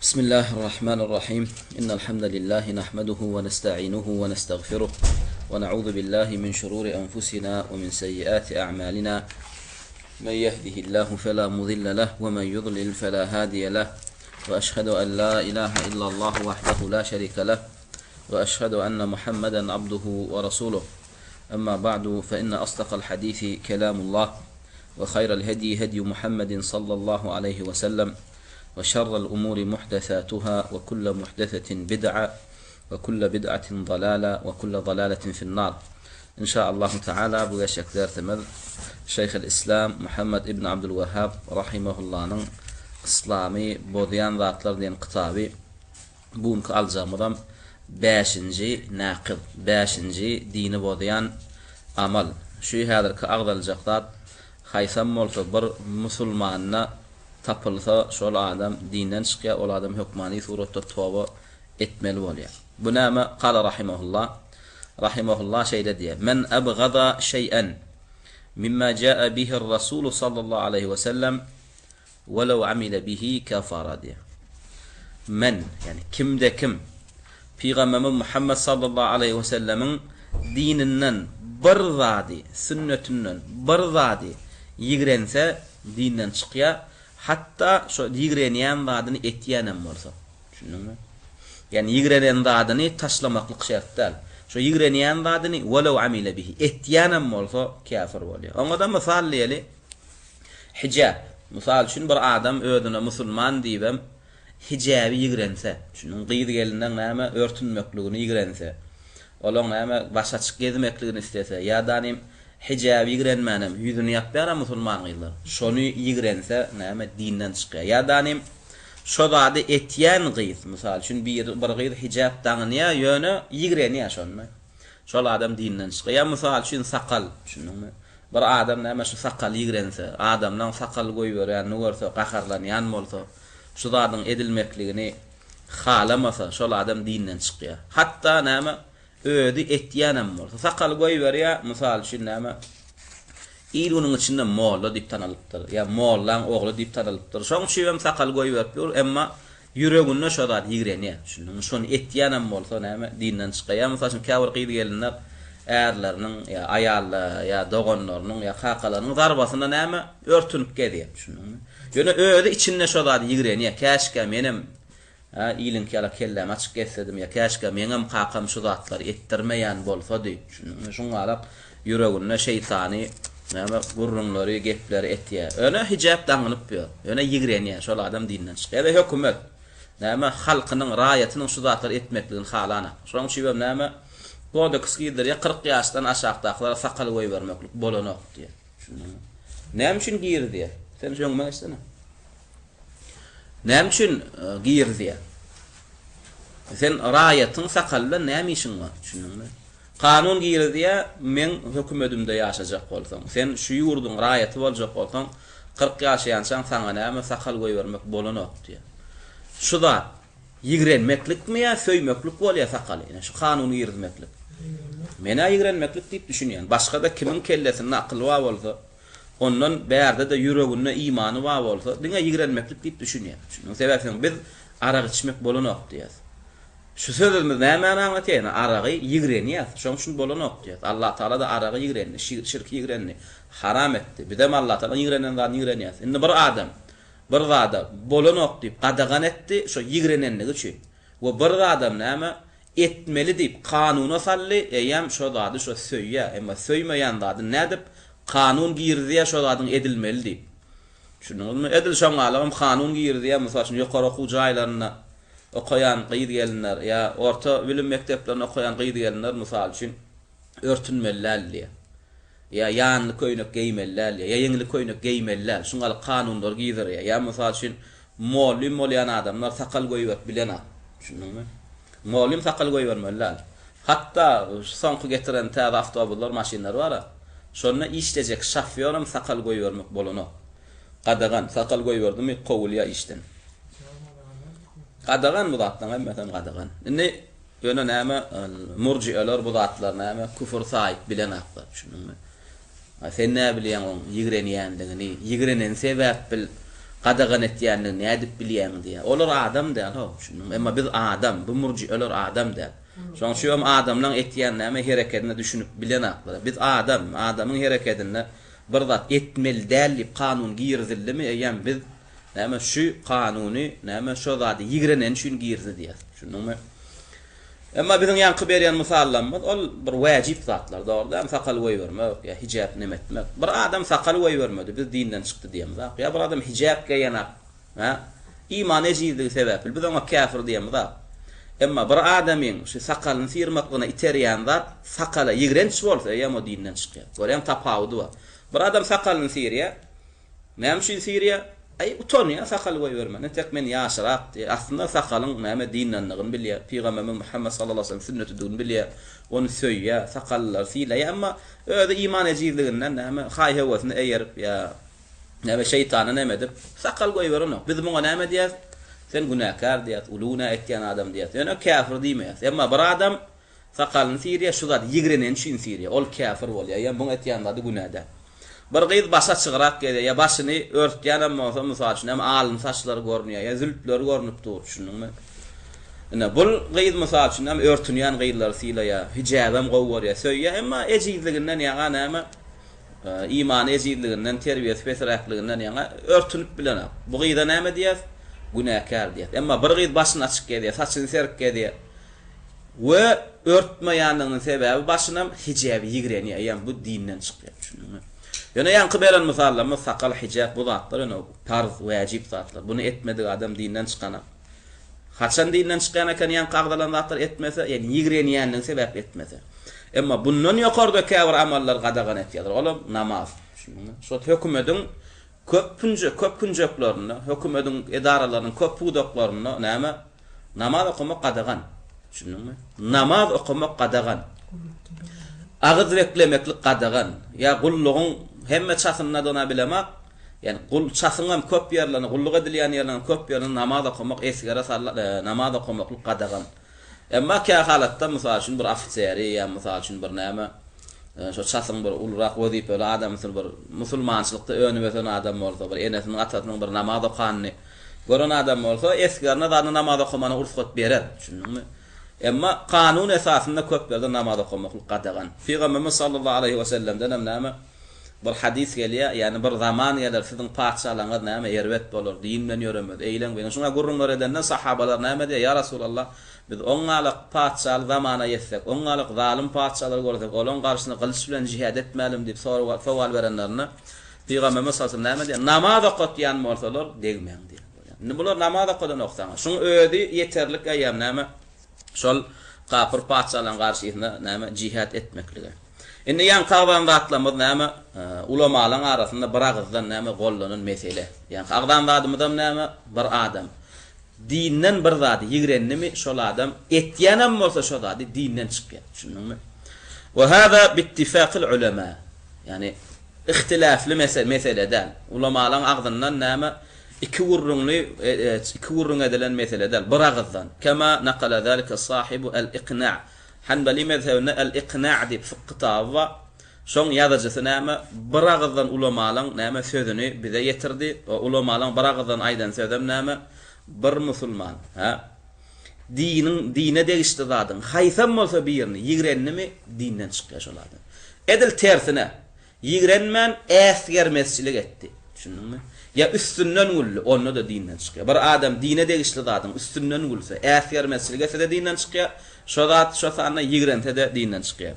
بسم الله الرحمن الرحيم. إن الحمد لله نحمده ونستعينه ونستغفره ونعوذ بالله من شرور أنفسنا ومن سيئات أعمالنا. من يهده الله فلا مضل له ومن يضلل فلا هادي له، وأشهد أن لا إله إلا الله وحده لا شريك له، وأشهد أن محمدا عبده ورسوله. أما بعد، فإن أصدق الحديث كلام الله، وخير الهدي هدي محمد صلى الله عليه وسلم، وشر الأمور محدثاتها، وكل محدثة بدعة، وكل بدعة ضلالة، وكل ضلالة في النار. إن شاء الله تعالى بغشك دار تمل شيخ الإسلام محمد ابن عبد الوهاب رحمه الله إسلامي بوديان ذاتلر دين قطابي بونك ألزامرم باشنجي ناقض باشنجي دين بوديان عمل شو هذا كأغضل جقدات خايثم ملتبر مسلمان tapılsa şol adam dinden çıkya, ol adam hükmani surette tövbe etmeli bolýar. Bu näme? Qala rahimahullah şeyde diye: "Men abghada şey'en mimma jaa bihi ar-rasul sallallahu aleyhi ve sellem velau amila bihi kafara" diye. Men, yani kimde kim Peygamberimiz Muhammed sallallahu aleyhi ve sellemin dininden bir zadi, sünnetinden bir zadi yigrense dinden çıkya, hatta şu yigrenýän zadyny etýänem bolsa. Düşündiňmi? Yani yigrenen zadyny taşlamaklyk şert däl. Şu yigrenýän zadyny walau amila bihi etýänem bolsa kafir bolýar. Oňa mysal diýeli, hijab. Mysal üçin bir adam özüne musulman diýbem, hijaby yigrense, şunun gyýdy gelinden näme örtünmekligini yigrense, olaň näme başa çyk gezmekligini istese, ýa-da hijab yigrenmänem, yüzüni ýapýar musulman gyýlar. Şonu yigrense näme dinden çykýar. Ýa-da şo zady etýän gyýs, mysal üçin bir gyýs hijab taňynýa ýöne yigrenýär şonmy. Şol adam dinden çykýar. Ýa mysal üçin sakal, düşündiňmi? Bir adam näme şu sakal yigrense, adamdan sakal goýberýän görse, gaharlanýan bolsa, şu zadyň edilmekligini halamasa, şol adam dinden çykýar. Hatta näme ödi etýänem bolsa, sakal goýberýär, mysal üçin näme ýylynyň içinde molla diýip tanalypdyr, ýa mollan ogly diýip tanalypdyr. Şoň üçin hem sakal goýberýär, emma ýüreginde şo zat ýigrenýär. Şonu etýänem bolsa näme dinden çykýar. Mysal üçin käwir gyýdy gelinler ärleriniň ýa aýallar ýa dogonlarynyň ýa kakalarynyň zarbasynda näme örtünip gedýär. Düşündiňmi? Ýöne ödi içinde şo zat ýigrenýär. Käşke menem ýylyň kelläm açyk geçsedim, ýa käşke meňem kakam şu zatlar etdirmeýän bolsa diýip. Şoňa alap ýüreginde şeytany näme gurrunlary, gepleri etýär. Öne hijab daňylyp ýör. Öne yigrenýär, şol adam dinden çykýar. Ýa-da hökümet näme halkynyň raýatynyň şu zatlar etmekligini halana. Şoň üçin näme goda kysgydyr, ýa 40 ýaşdan aşagdakylara sakal goýbermeklik bolanok diýär. Näme üçin giýir diýär? Sen şoňma geçsene. Näme üçin giýir diýär? Sen raýatyň sakalla näme işiň bar? Düşündiňmi? Kanun giýir diýär, men hökümetimde ýaşajak bolsam, sen şu ýurduň raýaty boljak bolsaň, 40 ýaşaýansaň saňa näme sakal goýbermek bolanok diýär. Şu da yigrenmeklikmi ýa söýmeklik bolýar sakaly? Şu kanuny ýermeklik. Mena yigrenmeklik diýip düşünýän. Başga da kimiň kellesinde akyl wa bolsa, ondan bärde de ýüreginde imany wa bolsa, diňe yigrenmeklik diýip düşünýär. Şunuň sebäpden biz araq içmek bolanok diýär. Şu sözümüz näme anlatýar? Aragy yigrenýär. Şoň üçin bolanok diýär. Allah Taala da aragy yigrenni, şirk yigrenni haram etdi. Bidem Allah Taala yigrenen zat yigrenýär. Indi bir adam bir zada bolanok diýip gadagan etdi, şo yigrenenligi üçin. We bir adam näme etmeli diýip kanuna sally, eýem şo zady şo söýýär, emma söýmeýän zady nädip kanun giýirdiýär, şo zadyň edilmeli diýip. Şunuňmy? Edil şoň alagym kanun giýirdiýär, mysal üçin ýokary okuw jaýlaryna okuyan gyýdy gelinler ýa orta bilim mekdeplerine okuyan gyýdy gelinler mysal üçin örtünmeliler diýär. Ýa ýanly köýnek giýmeliler ýa ýeňli köýnek giýmeliler. Şuňaly kanunlar giýdirýär. Ýa mysal üçin mollüm bolýan adamlar sakal goýberip bilenat. Düşündiňmi? Mollüm sakal goýbermeliler. Hatta soňky getiren täze awtobuslar, maşinler bar. Şonu işlejek şofýorym sakal goýbermek bolanok. Gadagan sakal goýberdimi gowulýa işden. Gadagan bu zatdan hemmeten gadagan. Indi ýöne näme murji'eler bu zatlar näme küfür saýyp bilen aklar. Düşündiňmi? Sen näme bilýän o yigrenýändigini, yigrenen sebäp bil qadagan etýänini nädip bilýän diýe. Olar adam däl ha. Emma biz adam, bu murji'ler adam däl. Şoň şu adamlaň etýän näme hereketine düşünüp bilen aklar. Biz adamyň hereketine bir zat etmeli däl kanun giýirdilimi eýem biz näme şu kanuny näme şo zady ýigrenen şün giýirdi diýär. Şunuňmy? Emma bizim ýanky berýän misallanmaz, ol bir wajib zatlar, dogry, sakal goý bermek, ya hijab nemetmek. Bir adam sakal goý bermedi, biz dinden çykdy diýemiz. Ya bir adam hijab giýenak, ha? İman ejizligi sebäpli biz ona kafir diýemiz. Emma bir adamyň şu sakalyny sirmaklygyna iterýän zat sakala ýigrenç bolsa, ýa-da dinden çykýar. Görýän tapawudy bar. Bir adam sakalyny sirýär, näme şu sirýär? Ay utanýar sakal goý bermän. Tek men ýaşyrak, aslında sakalyň näme dinlenligini bilýär. Peygamberimiz Muhammed sallallahu aleyhi ve sellem sünnetini bilýär. Onu söýýär, sakallar silýär, emma öýde iman ejizliginden näme haý hewasyny eýerip ýa näme şeytana näme dip sakal goý berýär. Biz muňa näme diýär? Sen günahkar diýär, uluna etýän adam diýär. Ýöne kafir diýmeýär. Emma bir adam sakalyny sirýär, şu zat ýigrenen şin sirýär. Ol kafir bolýar. Ýa bu etýän zady günahda. Bir gyz başa çygyrak geldi, ya başyny örtýän bolsa mysal üçin hem alym saçlary görnýär, ya zülpleri görnüp dur, şunuňmy? Ene bul gyz mysal üçin hem örtünýän gyzlar silýär, hijabam gowwarýar, söýýär, emma ejizliginden ýaga näme iman ejizliginden, terbiýet fesraklygynden ýaga örtünüp bilenär. Bu gyzda näme diýär? Günahkar diýär. Emma bir gyz başyny açyk geldi, saçyny serk geldi. We örtmeýändigiň sebäbi başynam hijaby ýigrenýär, ýa bu dinden çykýar, şunuňmy? Ýöne ýanky beren misallar, sakal hijab bu zatlar, ene farz, wajib zatlar. Bunu etmedi adam dinden çykana. Haçan dinden çykan eken ýan kagdalan zatlar etmese, ýani ýigrenýändiň sebäp etmese. Emma bundan ýokarda käbir amallar gadagan etýär. Olam namaz. Şo hökümetiň köp günjeklaryna, hökümetiň edaralarynyň köp pudaklaryna näme? Namaz okumak gadagan. Şunuňmy? Namaz okumak gadagan. Agyz beklemeklik gadagan. Ya gullugyň hemme çasyna dona bilemek, yani kul çasyňam köp ýerlerine, gulluk edilýän ýerlerine köp ýerlerine namaz okumak, esgere namaz okumaklyk gadagan. Emma ka halatda mysal üçin bir ofiseri ýa mysal üçin bir näme, şo çasyň bir ulrak wezipeli adam, bir musulmançylykda önübeten adam bolsa, bir enesiniň atasynyň bir namaz okanyny gören adam bolsa, esgerne zany namaz okumany ursat berer, şunuňmy? Emma kanun esasında köp ýerde namaz okumaklyk gadagan. Peygamberimiz sallallahu aleyhi ve sellem'den näme bir hadis gelýär, ýani bir zaman ýalar siziň paçalaryňyz näme erwet bolar, dinden ýöremet, eýlen bilen. Şoňa gurrunlar edenden sahabalar näme diýär? Ya Rasulullah, biz oňalyk paçal zamana ýetsek, oňalyk zalim paçalar görsek, olaň garşyna gylyç bilen jihad etmälim diýip sowal berenlerine Peygamberimiz sallallahu aleyhi ve sellem näme diýär? Namaz okutýan bolsalar degmeň diýär. Indi bular namaz okudan oksaňa, şoň öýdi ýeterlik aýam näme? Şol gapyr paçalan garşyna näme jihad etmekligi. Indi ýan kagdan zatlamyz näme ulamalaryň arasynda bir agyzdan näme gollanan mesele. Ýani kagdan zadymyzam näme bir adam dinden bir zady ýigrennimi şol adam etýänem bolsa şol zady dinden çykýar. Şunuňmy? Wa hada biittifaqil ulama. Yani ihtilafli meseleden ulamalaryň agdyndan näme iki wurrun edilen meseleden bir agyzdan. Kema naqala zalika sahibu al-iqna'. Hanbali mezhebine al-iqna' dip fiqhta şoň ýazajysy näme bir agyzdan ulamalaryň näme sözüni bize ýetirdi. O ulamalaryň bir agyzdan aýdan sözem näme bir musulman, ha? Dine degişdi zadyň. Haýsam bolsa birini ýigrennimi dinden çykýar şolady. Edil tersine ýigrenmän äsgermezçilik etdi. Düşündiňmi? Ya üstünden gullu, onu da dinden çykýar. Bir adam dine degişli zadyň üstünden gulsa, äsgermezçilik etse de dinden çykýar. Şo sany ýigrente de dinden çykýar.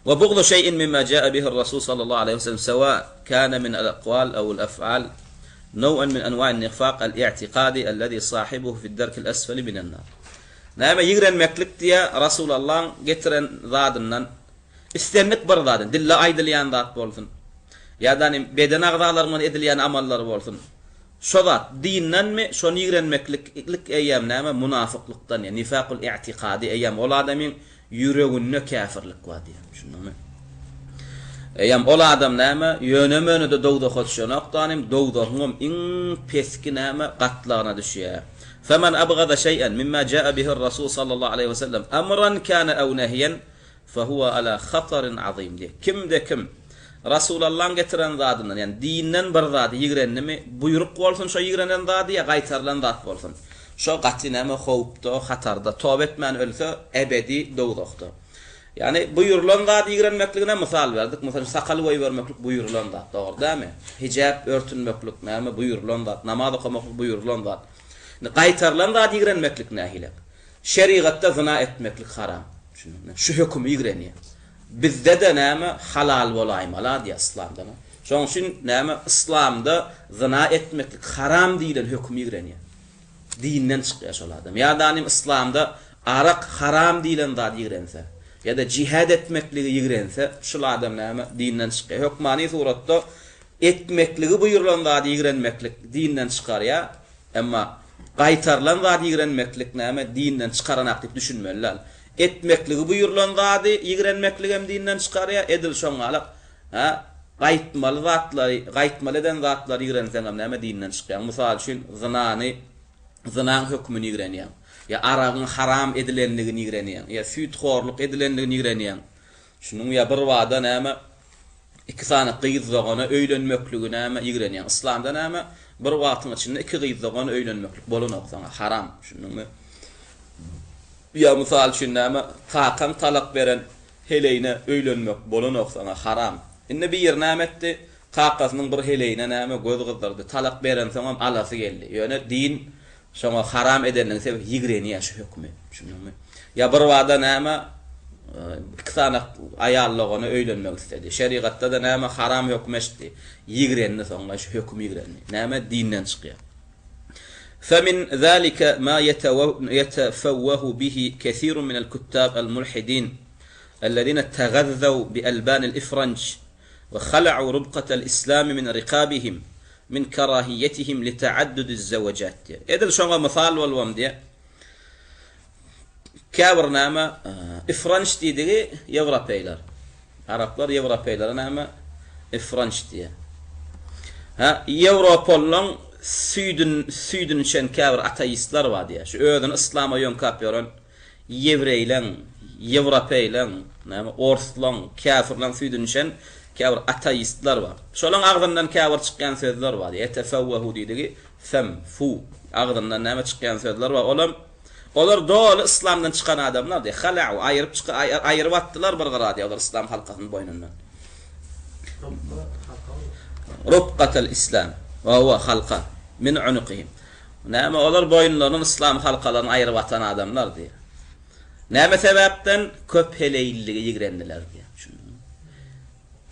Wa bughdu şey'in mimma jaa bihi ar-rasul sallallahu aleyhi ve sellem sawa kana min al-aqwal aw al-af'al نوعا من أنواع النفاق الاعتقادي الذي صاحبه في الدرك الأسفل من النار. Näme ýigrenmeklik diýe Rasulullah getiren zadyndan istenlik bir zadyn, dille aýdylýan zat bolsun. Ýa-da beden agzalarynyň edilýän amallar bolsun. Şo zat dinnenmi, şo ýigrenmeklik eýem näme munafyklykdan, ýa nifaqul i'tiqadi eýem ol adamyň ýüreginde kafirlik bar diýär. Şunuňmy? Eýem ol adam näme ýönemeni de dowda hoşşanakdanym dowdagyň iň peski näme gatlaryna düşýär. Faman abghada şeý'an mimma jaa bihi ar-rasul sallallahu aleyhi ve sellem amran kana aw nahyan fa huwa ala khatarin azim. Kim Rasulullah'ın getiren zadından, yani dinden bir zady ýigrenmi, buyruk bolsun şo ýigrenen zady ya gaýtarlan zat bolsun. Şo gatinäme howpda, hatarda, tawba etmän ölse ebedi dowdakda. Yani buyurulan zady ýigrenmekligine misal berdik. Mesela sakal goý bermeklik buyurulan zat, dogry dämi? Hijab örtünmeklik näme buyurulan zat, namaz okamaklyk buyurulan zat. Gaýtarlan zady ýigrenmeklik nähile? Şeriatda zina etmeklik haram. Şu hüküm ýigrenýär. Bizde de näme halal bolaýmalar diýär İslamda. Şoň üçin näme İslamda zina etmeklik haram diýilen hüküm ýigrenýär. Dinden çykýar şol adam. Ya da İslamda arak haram diýilen zat ýigrense, ya da cihad etmekligi ýigrense, şol adam näme dinden çykýar. Hükmani suratda etmekligi buyurulan zat ýigrenmeklik dinden çykar ya. Emma gaýtarlan zat ýigrenmeklik näme dinden çykaran aktyp düşünmeliler. Etmekligi buyurulan zady ýigrenmeklig hem dinden çykarya edil şoňalyk ha gaýtmaly zatlary gaýtmaly eden zatlary ýigrensen hem näme dinden çykýar. Mysal üçin zynaň hükmüni ýigrenýär. Ya aragyň haram edilenligini ýigrenýär. Ya süýtxorluk edilenligini ýigrenýär. Şunuň ya bir wada näme iki sany gyýyzlagana öýlenmekligini näme ýigrenýär. İslamda näme bir wagtyň içinde iki gyýyzlagana öýlenmeklik bolan haram. Şunuň ya misal üçin näme kakan talak beren heleyine öýlenmek bolan oksana haram. Indi bir ýer nämetdi kakasynyň bir heleyine näme göz gyzdyrdy. Talak beren soňam alasy geldi. Ýöne din şoňa haram edenliň sebäbi ýigrenýär şu hükmi. Şunuňmy? Ya bir wada näme iki tane ayallagana öýlenmek istedi. Şeriatda da näme haram hükmeşdi. Ýigrenni soňa şu hüküm ýigrenni. Näme dinden çykýar. فمن ذلك ما يتفوه به كثير من الكتاب الملحدين الذين تغذوا بألبان الإفرنج وخلعوا ربقة الإسلام من رقابهم من كراهيتهم لتعدد الزوجات. إذا شو مثال والوم دي كابر ناما إفرنج دي يوروبيلر عربlar يوروبيلر ناما إفرنج دي ها يوروبولون Süydün şen käbir ateistler var diye. Şu ödün İslam'a yön kapıyorum. Yevreylen, Yevropeylen, Orslan, kafirlan süydün şen käbir ateistler var. Şolan ağzından käbir çykýan sözler var diye. Tefevvehu diýdigi fem fu ağzından näme çykýan sözler var. Olar dolu İslamdan çıkan adamlar diye. Hala'u ayırıp attılar bir gara diye. Olar İslam halkasının boynundan. Rubqatal İslam. Wa huwa halqa min unuqihim. Näme olar boyunlaryny İslam halkalaryny aýryp atan adamlar diýär. Näme sebäpden köp heleýilligi ýigrendiler diýär.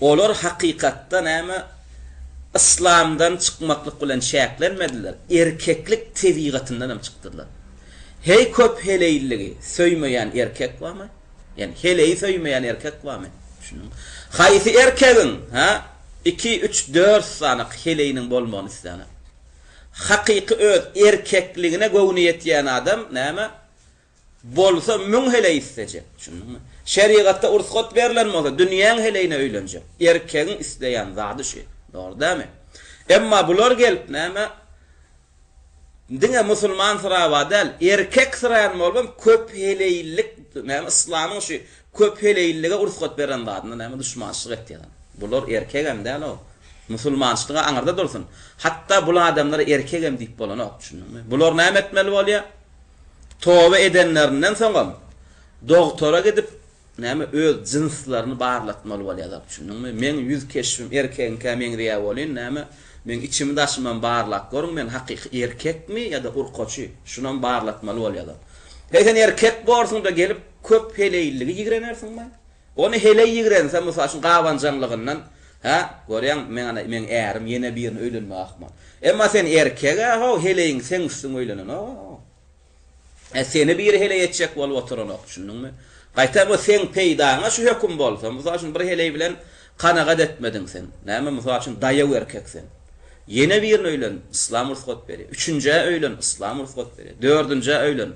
Olar hakykatda näme İslamdan çykmaklyk bilen şäklenmediler. Erkeklik tebigatyndan hem çykdylar. Hey köp heleýilligi söýmeýän erkek barmy? Yani heleyi söýmeýän erkek barmy? Haýsy erkegiň ha 2, 3, 4 sanyk heleyinin bolmagyny isläne. Hakyky öz erkekligine göwni ýetýän adam näme bolsa müň heley isleje. Şunuňmy? Şeriatda ursat berilen bolsa dünýäň heleyine öýlenjek. Erkegiň isleýän zady şu. Dogry dämi? Emma bular gelip näme diňe musulman sırawa däl, erkek sıraýan bolbam köp heleylik näme İslamyň şu köp heleyilligi ursat beren zadyny näme düşmançylyk etýär. Bular erkegem däl o. Musulmançylyga aňarda dursun. Hatta bu adamlar erkegem diýip bolan ok. Bular näme etmeli bolýar? Tawba edenlerinden soňam doktora gidip näme öz jinslaryny barlatmaly bolýarlar. Şunuňmy? Men 100 keşfim erkegim kämen diýär bolýan, näme? Men içimi daşymam barlak görüň, men hakyky erkekmi ýa-da urqaçy? Şunan barlatmaly bolýarlar. Heýsen erkek bolsun da gelip köp heleýilligi ýigrenersiňmi? Onu heley ýigrense mysal üçin gawanjanlygyndan ha görýän men ärim ýene birini öýlenme akman. Emma sen erkek ha heleýiň sen üstüň öýlenen o. Seni bir heley etjek bolup oturan ok şunuňmy? Gaýta bu sen peýdaňa şu höküm bolsa, mysal üçin bir heley bilen kanagat etmedin sen. Näme mysal üçin daýaw erkeksen. Ýene birini öýlen, İslam ruhsat berýär. 3-nje öýlen, İslam ruhsat berýär. 4-nje öýlen,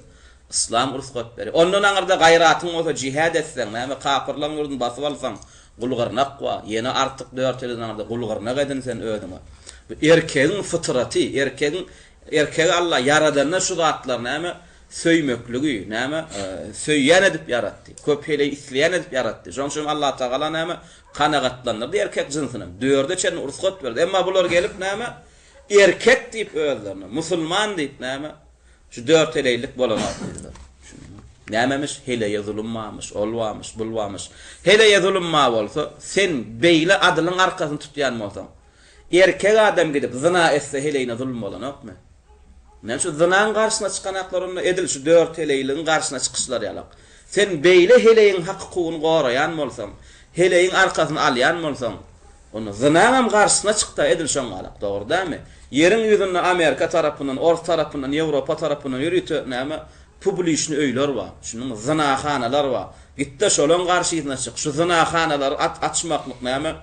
İslam ruhsat berýär. Ondan aňyrda gaýratyň bolsa jihad etsen, näme kafirlaryň ýurdun basyp alsaň, gulgarnak wa, ýene artyk 4 ýyldan aňyrda gulgarnak edinsen öýdüňe. Bu erkegiň fıtraty, erkek Allah yaradanna şu zatlar näme söýmekligi, näme? Söýýän edip yaratdy. Köp hele isleýän edip yaratdy. Şoň üçin Allah Taala näme? Kanagatlandyrdy erkek jinsyny. Dörde çen ursgat berdi. Emma bular gelip näme? Erkek diýip öldürdi. Musulman diýip näme? Şu 4 heleylik bolanat diýdiler. Nämemiş heleye zulummamış, olwamış, bulwamış. Heleye zulumma bolsa, sen beýle adylyň arkasyny tutýan bolsaň, erkek adam gidip zina etse heleyine zulum bolanokmy? Men şu zinanyň garşyna çykanaklarynda edil şu 4 heleyliň garşyna çykyşlar ýalak. Sen beýle heleýiň hakkygyny goraýan bolsaň, heleýiň arkasyny alýan bolsaň, onu zinanyň garşyna çykda edil şoň alak, dogry dämi? Yerin ýüzünde Amerika tarapyndan, Orta tarapyndan, Ýewropa tarapyndan ýürüýte näme? Publişni öýler bar. Şunun zinahanalar bar. Gitde şolon garşyna çyk. Şu zinahanalary açmaklyk näme?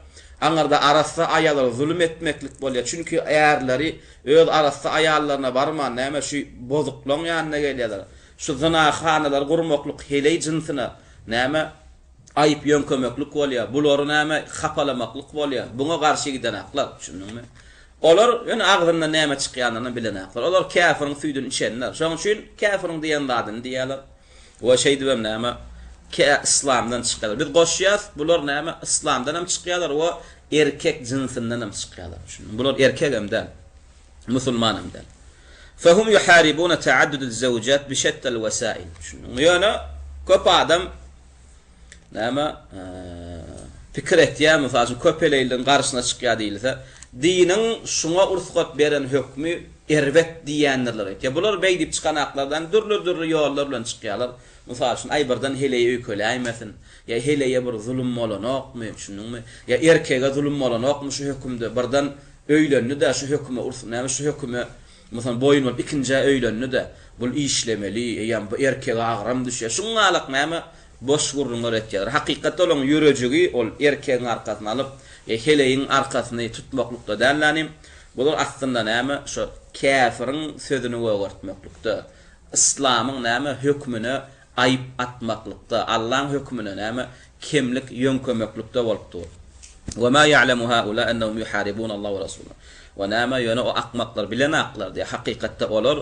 Aňarda arasda aýallar zulüm etmeklik bolýar. Çünki äärleri öz arasda aýallaryna barman näme şu bozukluň ýanyna gelýärler. Şu zinahanalar gurmaklyk heley jinsyna näme aýyp ýönkömeklik bolýar. Bulary näme hapalamaklyk bolýar. Buňa garşy giden aklar. Şunuňmy? Olar ýöne agzynda näme çykýanyny bilenekler. Olar käfirin süýdüni içenler. Şoň üçin käfirin diýen zadyny diýerler. We şey diýem näme? İslamdan çykýarlar. Biz goşýas, bular näme? İslamdan hem çykýarlar, we erkek jinsinden hem çykýarlar. Bular erkek hemden, musulman hemden. Fahum yuharibuna ta'addud az-zawjat bi shatta al-wasail. Ýöne köp adam näme? Pikir etýär, mesalan, köp eleýliň garşyna çykýar diýilse, dinin şuna ursgat beren hökmü erwet diýenler etýär. Bular beýdip çykanaklardan dürli ýollar bilen çykýarlar. Mysal üçin aýbyrdan heleye öýköläýmesin, ýa heleye bir zulüm bolanokmy, şunuňmy? Ýa erkege zulüm bolanokmy şu hökümde birden öýlenni de şu höküme ursun, näme şu höküme mysal boyun bolup ikinji öýlenni de bul işlemeli, ýa bu erkege agram düşýär. Şuňa alyk näme? Boş gurrunlar etýär. Hakykatda olan ýürejigi ol erkegiň arkasyna alyp heleýiň arkasyny tutmaklykda dällanim. Bular aslında näme? Şu käfirin sözüni öwürtmeklykde. İslamyň näme hökmüne aýyp atmaklykda, Allah'ın hökmüne näme kemlik ýönkömeklikde bolupdy. Wa ma ya'lamu haula annahum yuharibuna Allah we rasulahu. Wa näme ýöne o akmaklar bilen aklar diýe. Hakykatda olar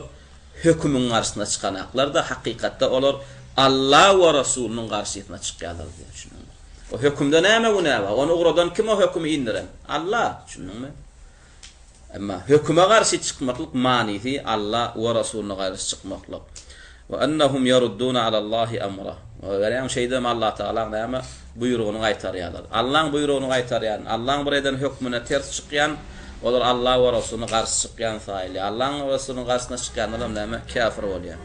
hökmüň garşyna çykan aklar da hakykatda olar Allah we Rasulunyň garşyna çykýarlar diýe. O hökümde näme bu näme? Onu uradan kim o hökümi indiren? Allah, şunuňmy? Emma höküme garşy çykmaklyk manisi Allah we Rasulunyna garşy çykmaklyk. Ve annahum yarudduna ala Allahi amra. Ve gelen şeyde Allah Taala näme buyrugyny gaýtarýarlar. Allah'ın buyrugyny gaýtarýan, Allah'ın bir eden hökmüne ters çykýan, olar Allah we Rasulunyna garşy çykýan saýly. Allah'ın we Rasulunyna garşyna çykýanlar näme kafir bolýar.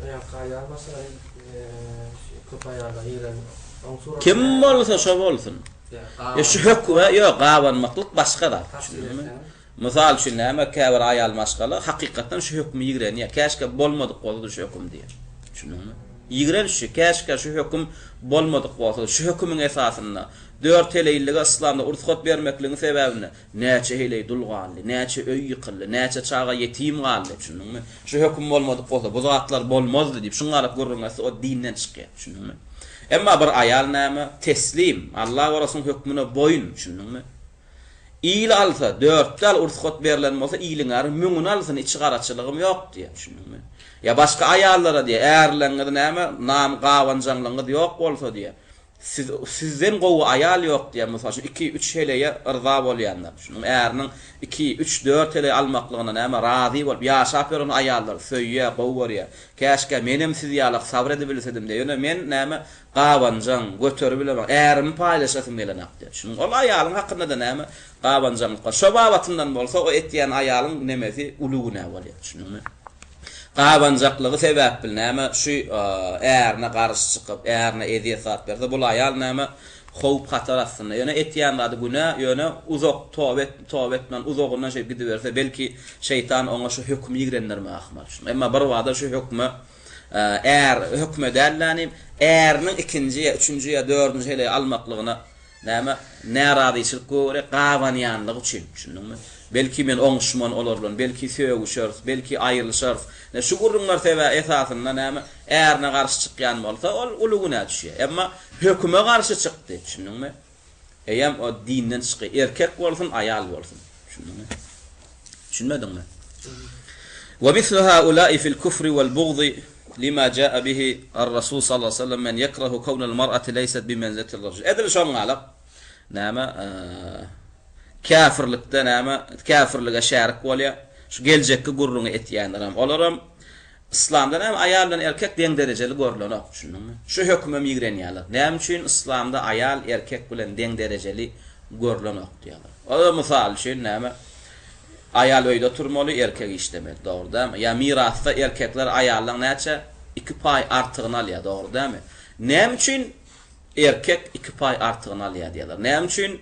Ya kaya mesela kopayada yiren kim bolsa şo bolsun. Ya şu hökme ýok gawanmaklyk başga da. Mysal üçin näme käbir aýal maşgaly hakykatdan şu hökmi ýigren ýa käşke bolmadyk boldy şu hökm diýer. Şunuňmy? Ýigren şu käşke şu hökm bolmadyk bolsa şu hökmüň esasynda 4 heleylige İslamda ursgat bermekligiň sebäbini näçe heley dulganly, näçe öý ýykyldy, näçe çaga ýetim galdy. Şunuňmy? Şu hökm bolmadyk bolsa bu zatlar bolmazdy diýip şuňa alyp görünmäsi o dinden çykýar. Şunuňmy? Emma bir aýal näme? Teslim, Allah we Rasulunyň hökmüne boyun. Şunuňmy? İyil alsa, 4 dal ursgat berilen bolsa iyiliňär, müňün alsyn içi garaçylygym ýok diýer. Şunuňmy? Ya başga aýallara diýer, äärleňde näme? Nam gawanjanlygy ýok bolsa diýer. Sizden gowy aýal ýok diýer. Mysal 2-3 heleye ırza bolýanlar. Şunun ääriniň 2-3-4 hele almaklygyna näme razy bolup ýaşap ýören aýallar söýýär, gowurýar. Käşke menem siz ýalyk sabr edip bilsedim diýer. Men näme gawanjan göterip bilemem. Äärimi paýlaşasym gelenek diýer. Şunun ol aýalyň hakynda da näme gawanjanlyk. Şo babatyndan bolsa o etýän aýalyň nemesi ulugyna bolýar. Şunuňmy? Gawanjaklygy sebäp bilnäme şu äärine garşy çykyp äärine ediyat berdi. Bu aýal näme howp hatar aslında. Ýöne etýän zady güne ýöne uzak tawbetden uzagyndan şey gidiberse belki şeytan oňa şu hökmi ýigrenlerme ahmal. Emma bir wada şu hökmi äär hökme dällanym ääriniň 2-nji, 3-nji ýa 4-nji hele almaklygyna näme näradyçylyk göre gawanýanlygy üçin. Şunuňmy? Belki men oňşman olarlar, belki söýgüşär, belki aýrylyşar. Şu gurrunlar sebä esasynda näme äärine garşy çykýan bolsa, ol ulugyna düşýär. Emma höküme garşy çykdy, şunuňmy? Eýem o dinden çyky, erkek bolsun, aýal bolsun. Şunuňmy? Düşünmedingmi? ومثل هؤلاء في الكفر والبغض لما جاء به الرسول صلى الله عليه وسلم من يكره كون المرأة ليست بمنزلة الرجل. أدل شو على نعم كافر لك نعم كافر لك شارك ولا شو gelecek gurrun etýänlerim olaram İslamda näme ayal bilen erkek deň derejeli görülenok şunmy şu hökme migrenýärler näme üçin İslamda ayal erkek bilen deň derejeli görülenok diýerler ola mysal üçin näme ayal öýde turmaly erkek işlemeli dogry dämi ya mirasda erkekler ayaldan näçe 2 pay artygyny alýar dogry dämi näme üçin erkek 2 pay artygyny alýar diýerler näme üçin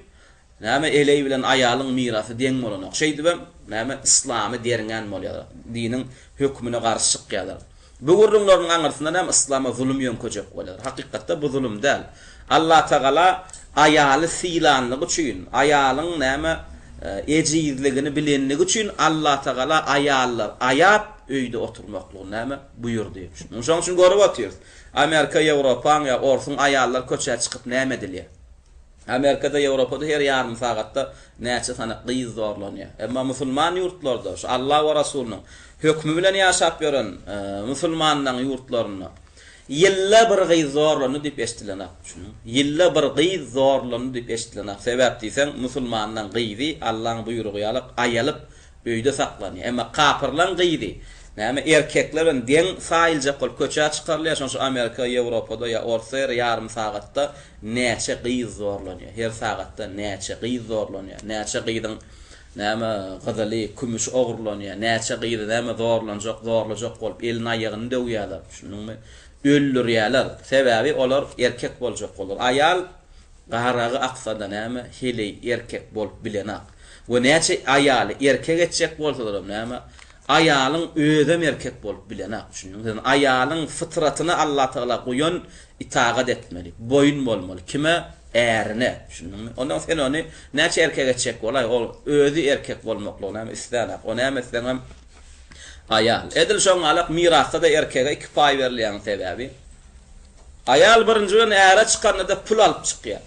näme eley bilen ayalyň mirasy deň bolanok şeýdibem näme İslamy deriňen bolýar diniň hökmüne garşy çykýarlar bu gurrunlaryň aňyrsynda näme İslama zulüm ýönköjek bolýar hakykatda bu zulüm däl Allah Taala ayaly silanlygy üçin ayalyň näme ejizligini bilenligi üçin Allah Taala ayallar ayap öýde oturmaklygy näme buyurdy. Şoň üçin görüp otyrys. Amerika, Ýewropa ýa orsun ayallar köçe çykyp näme edilýär? Amerikada, Ýewropada her ýarym sagatda näçe tane gyz zorlanýar. Emma musulman ýurtlarda şu Allah we Rasulynyň hökmü bilen ýaşap ýören musulmanlaryň ýurtlaryna yilla bir gyz zorlany diýip eşdilener. Yilla bir gyz zorlany diýip eşdilener. Sebäp diýsen musulmanlaryň gyzy Allahyň buyrugy ýalyp aýalyp öýde saklanýar. Emma kapyrlaryň gyzy näme erkeklerin deň saýylja kol köçe çykarylýar. Şoň Amerika, Ýewropada ýa orta ýarym sagatda näçe gyz zorlanýar. Her sagatda näçe gyz zorlanýar. Näçe gyzyň näme gyzyly kümüş ogurlanýar. Näçe gyzy näme zorlanjak bolup elini aýagyny döwýärler. Şunuňmy öldürýärler. Sebäbi olar erkek boljak bolar. Ayal garagy aqsada näme hili erkek bolup bilenak. We näçe aýaly erkek etjek bolsalar näme ayalyň özem erkek bolup bilenak. Şunuň ayalyň fıtratyny Allah Taala goýan itaat etmeli. Boyun bolmaly. Kime? Ärine. Şunuň ondan sen onu näçe erkek etjek bolay? Ol özü erkek bolmakly näme istänek. O näme istänem ayal. Edil şoň alak mirasda da erkege 2 pay berilýän sebäbi. Ayal birinjigen äre çykanda pul alyp çykýar.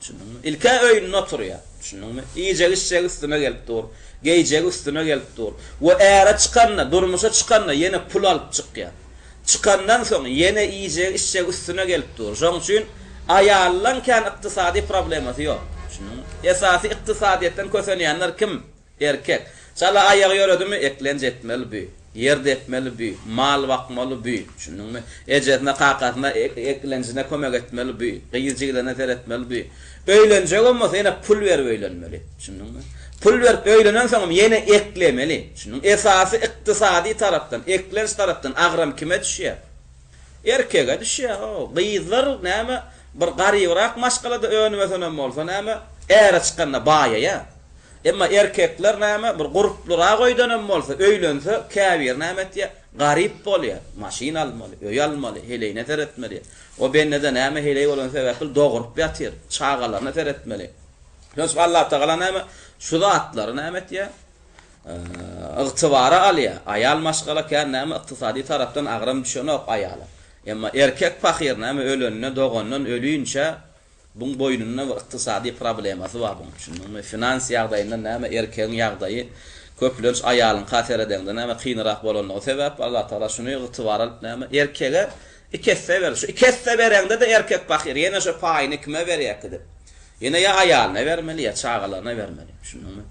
Şunuň ilkä öýüne oturýar. Şunuňmy? Iýjek işjek üstüne gelip dur. Geyjek üstüne gelip dur. We äre çykanna, durmuşa çykanna ýene pul alyp çykýar. Çykandan soň ýene iýjek işjek üstüne gelip dur. Şoň üçin ayallan kan ykdysady problemasy ýok. Şunuň esasy ykdysadyetden kösenýänler kim? Erkek. Çala aýagy ýöredimi eklenç etmeli bu. Ýerde etmeli bu. Mal bakmaly bu. Şunuňmy? Ejetine qaqatyna eklençine kömek etmeli bu. Gyýjyglarına teretmeli bu. Öýlenjek bolmasa ýene pul berip öýlenmeli. Şunuňmy? Pul berip öýlenen soň ýene eklemeli. Şunuň esasy ykdysady tarapdan, eklenç tarapdan agram kime düşýär? Erkege düşýär. Gyýzlar näme bir garybyrak maşgalada öňmesenen bolsa näme äre çykanda baýa ýa. Emma erkekler näme bir guruplara goýdanan bolsa öýlense käbir näme etýär? Garyp bolýar. Maşina almaly, öý almaly, heleyne teretmeli. O bennede näme heley bolan sebäpli dogurup ýatyr, çağalaryna teretmeli. Ýa Allah Taala näme şu zatlary näme etýär? Ygtybara alýar. Ayal maşgala kan näme ykdysady tarapdan agram düşenok ayala. Emma erkek fakir näme ölenine dogandan ölüýünçe buň boýnuna ykdysady problemasy bar buň. Şunuň finans ýagdaýynda näme erkegiň ýagdaýy köplenç aýalyň hater edende näme kynrak bolanlygy sebäp Allah Taala şunu ygtybar alyp näme erkege ikesse ber. Şu ikesse berende de erkek fakir ýene şu paýyny kime berýärdi? Ýene ýa aýalyna bermeli ýa çağalaryna bermeli. Şunuňmy?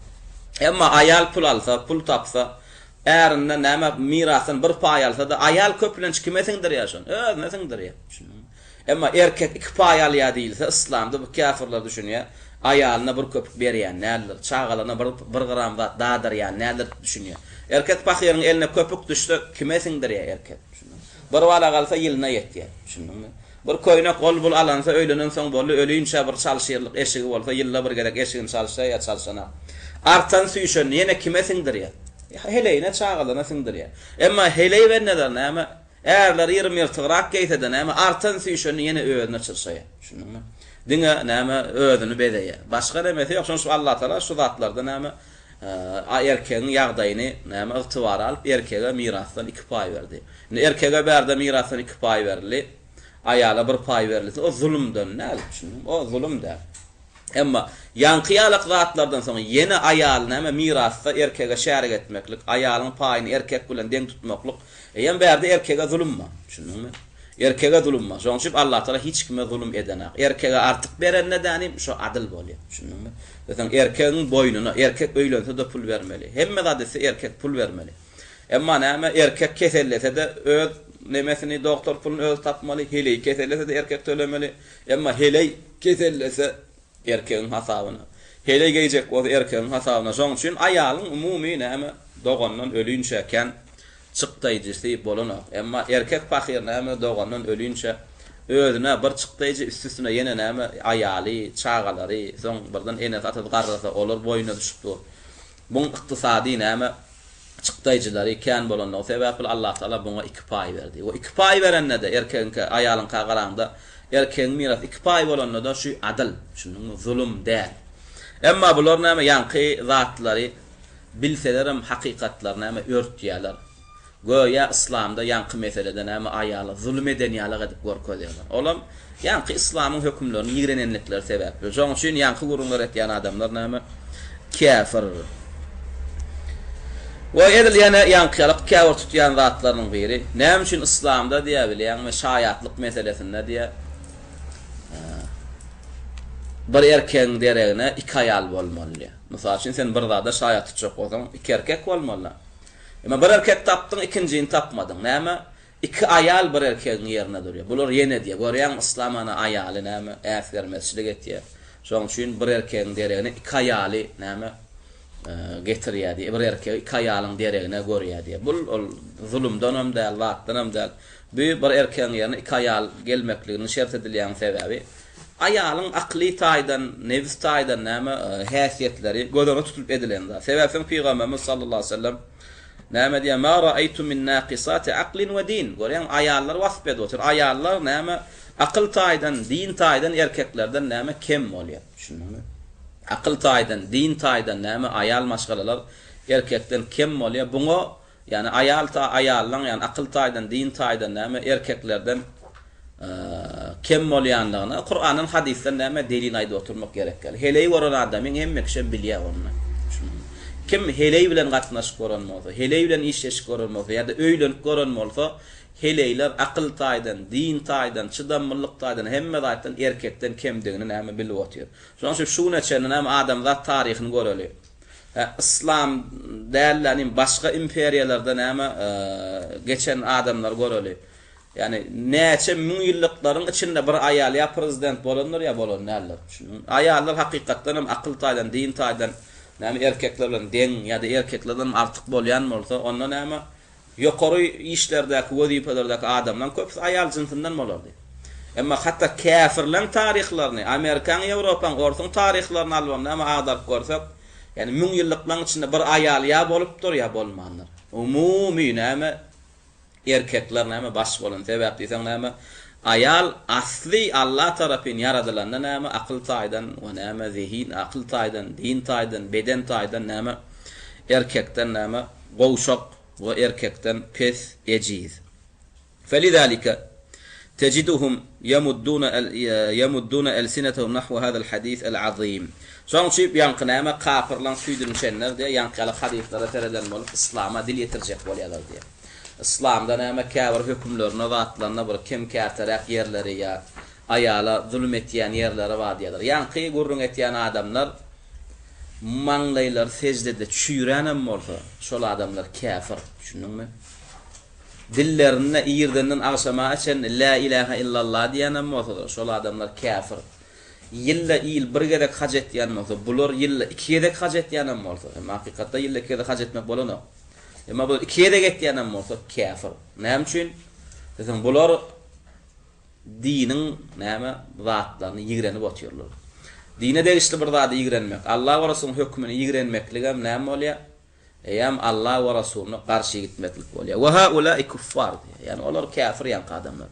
Emma aýal pul alsa, pul tapsa, ärinde näme mirasyn bir paý alsa da aýal köplenç kime siňdirýär şon? Özüne siňdirýär. Şunuň. Emma erkek 2 paý alýar diýilse, İslamda bu kafirler düşünýär. Aýalyna bir köpük berýän näler, çağalaryna bir gram zat dadyrýan näler düşünýär. Erkek pahyryň eline köpük düşse kime siňdirýär erkek? Şunuň. Bir wala galsa ýylyna ýetýär. Şunuňmy? Bir koyuna kol bul alansa öýlenen soň bolu ölüýünçe bir çalşyrlyk eşigi bolsa ýylla bir gerek eşigini çalşa ýa çalşana. Artan süýşen ýene kime siňdirýär? Heleyne çağalaryna siňdirýär. Emma heley benneder näme? Äärler 20 ýyltyrak geýsede näme artan süýşen ýene öýüne çylşaýar. Şunuňmy? Diňe näme öýüni bedeýär. Başga näme ýok. Şoň Allah Taala şu zatlarda näme erkegiň ýagdaýyny näme ygtybar alyp erkege mirasdan 2 pay berdi. Erkege berde mirasdan 2 pay berildi. Ayala bir pay verildi. O zulümden näl? O zulümde. Emma yankıyalık zatlardan sonra yeni ayalın ama mirasda erkege şerik etmeklik, ayalın payını erkek bilen denk tutmaklık. Hem berde erkege zulüm var. Şunun erkege zulüm var. Şonun için Allah Teala hiç kime zulüm edenak. Erkege artık beren nedanim şu adil bolýar. Şunun zaten erkeğin boynuna erkek öýlense de pul vermeli. Hemme zadesi erkek pul vermeli. Emma näme erkek kesellese de öz nemesini doktor pulunu öz tapmalı. Heley kesellese de erkek tölemeli. Emma heley kesellese erkeğin hasabına. Hele gelecek o erkeğin hasabına. Şoň üçin ayalın umumi näme dogandan ölünçeken çıktaýjysy bolanak. Emma erkek pakir näme dogandan ölünçe özüne bir çıktaýjy üstüne yene näme ayaly, çağalary, soň birden enet atyp garrasa olur boyuna düşüpdi. Bu ykdysady näme çıktaýjylary ikän bolanlyk sebäpli Allah Taala buňa 2 pay berdi. O 2 pay berende de erkeğin ayalyň qagaranda erkeğin miras 2 pay bolanda da şu adil, şunun zulüm däl. Emma bular näme ýanky zatlary bilselerim hakykatlaryny näme örtýärler. Goýa İslamda ýanky meselede näme ayaly zulüm edenýärlik edip görkezýärler. Olam ýanky İslamyň hökümlerini ýigrenenlikler sebäpli. Şoň üçin ýanky gurunlar etýän adamlar näme kafir. Ve edil yana yankıyalık kâvir tutyan zatlarının biri. Näme üçin İslamda diýe bilýän we şaýatlyk meselesinde diye bir erkeğin deregine 2 ayal bolmaly. Mysal üçin sen bir zada şaýat tutjak bolsaň 2 erkek bolmaly. Emma bir erkek tapdyň, ikincini tapmadyň. Näme? 2 ayal bir erkeğin ýerine durýar. Bular ýene diýe. Görýän İslam ana ayaly näme äs vermezçilik etýär. Şoň üçin bir erkeğin deregine 2 ayaly näme getirýär diye bir erkek 2 ayalyň deregine görýär diye. Bu zulümden hem de Allah'tan hem de bir erkeğin ýerine 2 ayal gelmekligini şert edilýän sebäbi ayalyň akly taýdan, nefs taýdan näme häsiýetleri gözüne tutup edilende. Sebäpsiň Peygamberimiz sallallahu aleyhi ve sellem näme diýär? Ma ra'aytu min naqisati aqlin we din. Görýän ayallar wasp edýär. Ayallar näme akıl taýdan, din taýdan erkeklerden näme kem bolýar. Şunuňmy? Akıl taýdan, din taýdan näme ayal maşgalalar erkekden kem bolýar. Buňa yani ayallan yani akıl taýdan, din taýdan näme erkeklerden kem bolýanlygyna Kur'anyň hadisden näme delil aýdyp oturmak gerek. Heley bolan adamyň hemme kişi bilýär onu. Kim heley bilen gatnaşyp göränmeli, heley bilen işleşip göränmeli ýa-da öýlenip göränmeli, heleyler akıl taýdan, din taýdan, çydamlyk taýdan hemme zaýtdan erkekden kemdigini näme bilip otyr. Şoň üçin şu näçeni näme adam zat taryhyny göreli. İslam dälläriniň başga imperiýalarda näme geçen adamlar göreli. Yani näçe müň ýyllyklaryň içinde bir ayal ya prezident bolanlar ya bolanlar. Şunun ayallar hakykatdan hem akıl taýdan, din taýdan näme erkekler bilen deň ýa-da erkeklerden artyk bolýan bolsa, onda näme ýokary işlerdäki, wezifelerdäki adamlar köp ayal jinsinden bolardy. Emma hatda kafirleň taryhlaryny, Amerikan, Ýewropaň ortaň taryhlaryny alýan näme agdarp görsak, yani müň ýyllyklaryň içinde bir ayal ya bolupdyr ya bolmandyr. Umumy näme erkekler näme baş bolan sebäpli isen näme ayal asli Allah tarapyn yaradylanda näme akıl taýdan we näme zihin akıl taýdan, din taýdan, beden taýdan näme erkekden näme gowşak we erkekden pes ejiz. Felizalika تجدهم يمدون ألسنتهم نحو هذا الحديث العظيم. Şoň şip ýankynaما kafirlan süýdünçenler diye ýankyly hadislere tereden bolup İslam'a dil ýetirjek bolýarlar diye. İslamda näme kafir hökümlerini zatlaryna bir kim kärteräk ýerleri ýa ayala zulüm etýän ýerleri bar diýerler. Ýanky gurrun etýän adamlar maňlaýlar secdede çüýränem bolsa, şol adamlar kafir. Düşündiňmi? Dillerine iyirden akşama açan la ilahe illallah diýenem bolsa, şol adamlar kafir. Yilla il birgedek hajat ýan bolsa, bular yilla ikiyedek hajat ýanem bolsa, hakykatda yilla ikiyedek hajat etmek bolanok. Emma bu ikiyedek etýänem bolsa kafir. Näme üçin? Dedim bular diniň näme zatlaryny ýigrenip otýarlar. Dine degişli bir zady ýigrenmek, Allah we Rasulunyň hökmüni ýigrenmekligem näme bolýar? Eýem Allah we Rasulyna garşy gitmeklik bolýar. Wa haula'i kuffar. Yani olar kafir ýan adamlar.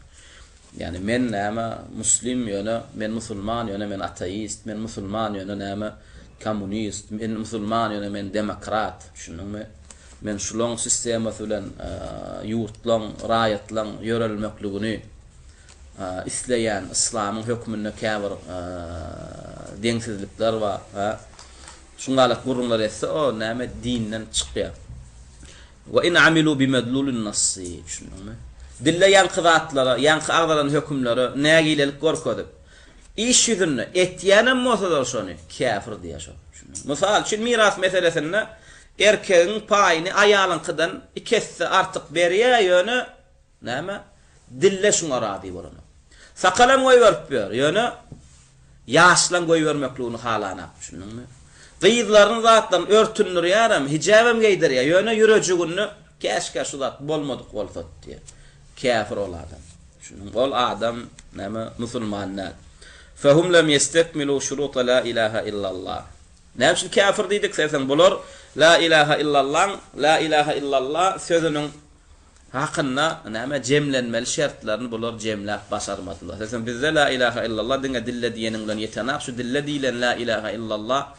Yani men näme muslim ýöne, men musulman ýöne, men ateist, men musulman ýöne näme kommunist, men musulman ýöne, men demokrat. Şunuňmy? Men şulan sistema bilen ýurtlaň, raýatlaň ýörelmekligini isleýän İslamyň hökmüne kafir deňsizlikler var. Ha. Şungalyk gurrunlar etse o näme dinden çykýar. Ve in amilu bimedlulun nassi. Düşündüňmi? Dille ýanky zatlara, ýanky agdaran hökümleri nägilelik gorkadyp. İş yüzünü etýänem bolsalar şonu kafir diýär. Misal üçin miras meselesinde erkeğin payını aýalyňkydan 2 hisse artyk berýär ýöne näme? Dille şuňa razy bolan. Sakalam goý berip ber, ýöne ýaşlan goý bermekligini halanap, düşündiňmi? Gyýdlaryň zatdan örtündirýärem, hijabam geýdirýär, ýöne ýürejigini käşke şu zat bolmadyk bolsat diýär. Kafir ol adam. Şunun ol adam näme musulmanlar. Fehum lem yestekmilu şuruta la ilaha illallah. Näme şu kafir diýdik sen bolar la ilaha illallah, la ilaha illallah sözünün haqqynda näme jemlenmeli şertlaryny bolar jemläp başarmadylar. Sen bizde la ilaha illallah diňe dille diýeniň bilen ýetenap şu dille diýilen la ilaha illallah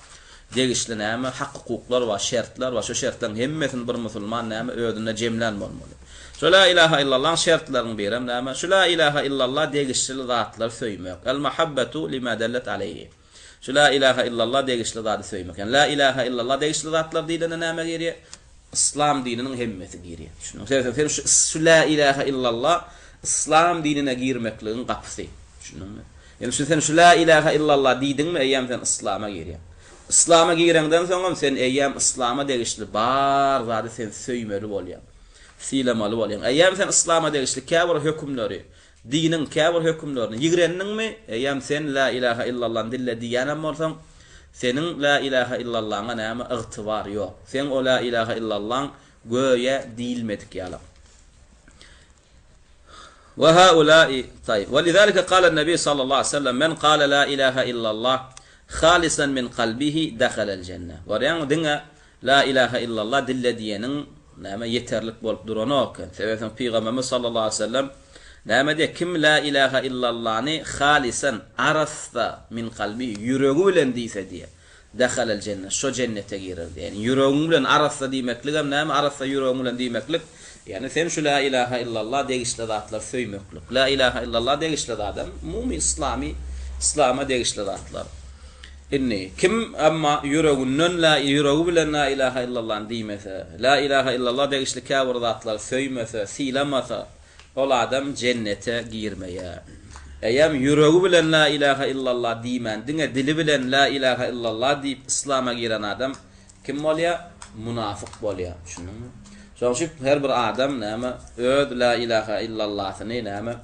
degişli näme hak hukuklar we şertler we şu şertlerin hemmesini bir musulman näme ödüne jemlenmeli. Şu la ilaha illallah şertlaryny berem näme şu la ilaha illallah degişli zatlar söýmek. El mahabbatu lima dallat alayhi. Şu la ilaha illallah degişli zatly söýmek. Yani la ilaha illallah degişli zatlar diýilene näme gerýär? İslam dininiň hemmesi gerýär. Şunu şu la ilaha illallah İslam dinine girmekligiň gapysy. Şununmy? Yani şu la ilaha illallah diýdiňmi eýem sen İslama gerýär. İslama girenden soňra sen eýem İslama degişli bar zady sen söýmeli bolýar. Silamaly bolýar. Eýem sen İslama degişli käbir hökümleri, dinin käbir hökümlerini ýigrendiňmi? Eýem sen la ilaha illallah dille diýänem bolsaň, senin la ilaha illallah'a näme ygtybar ýok. Sen o la ilaha illallah göýe diýilmedik ýalam. Ve haula'i tayyib. Ve lizalika qala an-nabi sallallahu aleyhi ve sellem men qala la ilaha illallah khalisan min qalbihi dakhalal jannah. Ve ýa-ni diňe la ilaha illallah dille diýeniň näme yeterlik bolup duranok. Sebäbi Peygamberimiz sallallahu aleyhi ve sellem näme de kim la ilaha illallah'ni khalisan arasta min qalbi ýüregi bilen diýse diýe dakhalal jannah şo cennete girer. Yani ýüregi bilen arasta diýmeklik hem näme arasta ýüregi bilen diýmeklik. Yani sen şu la ilaha illallah degişli zatlar söýmeklik. La ilaha illallah degişli adam mumin İslama degişli zatlar. Inni kim amma yüreginden yüreği bilen la ilaha illallah diýmese, la ilaha illallah degişli käbir zatlar söýmese, silamasa, ol adam cennete girmeýär. Eýem yüreği bilen la ilaha illallah diýmän, diňe dili bilen la ilaha illallah diýip İslama giren adam kim bolýar? Munafyk bolýar. Şunuňmy? Şoňşy her bir adam näme öz la ilaha illallahyny näme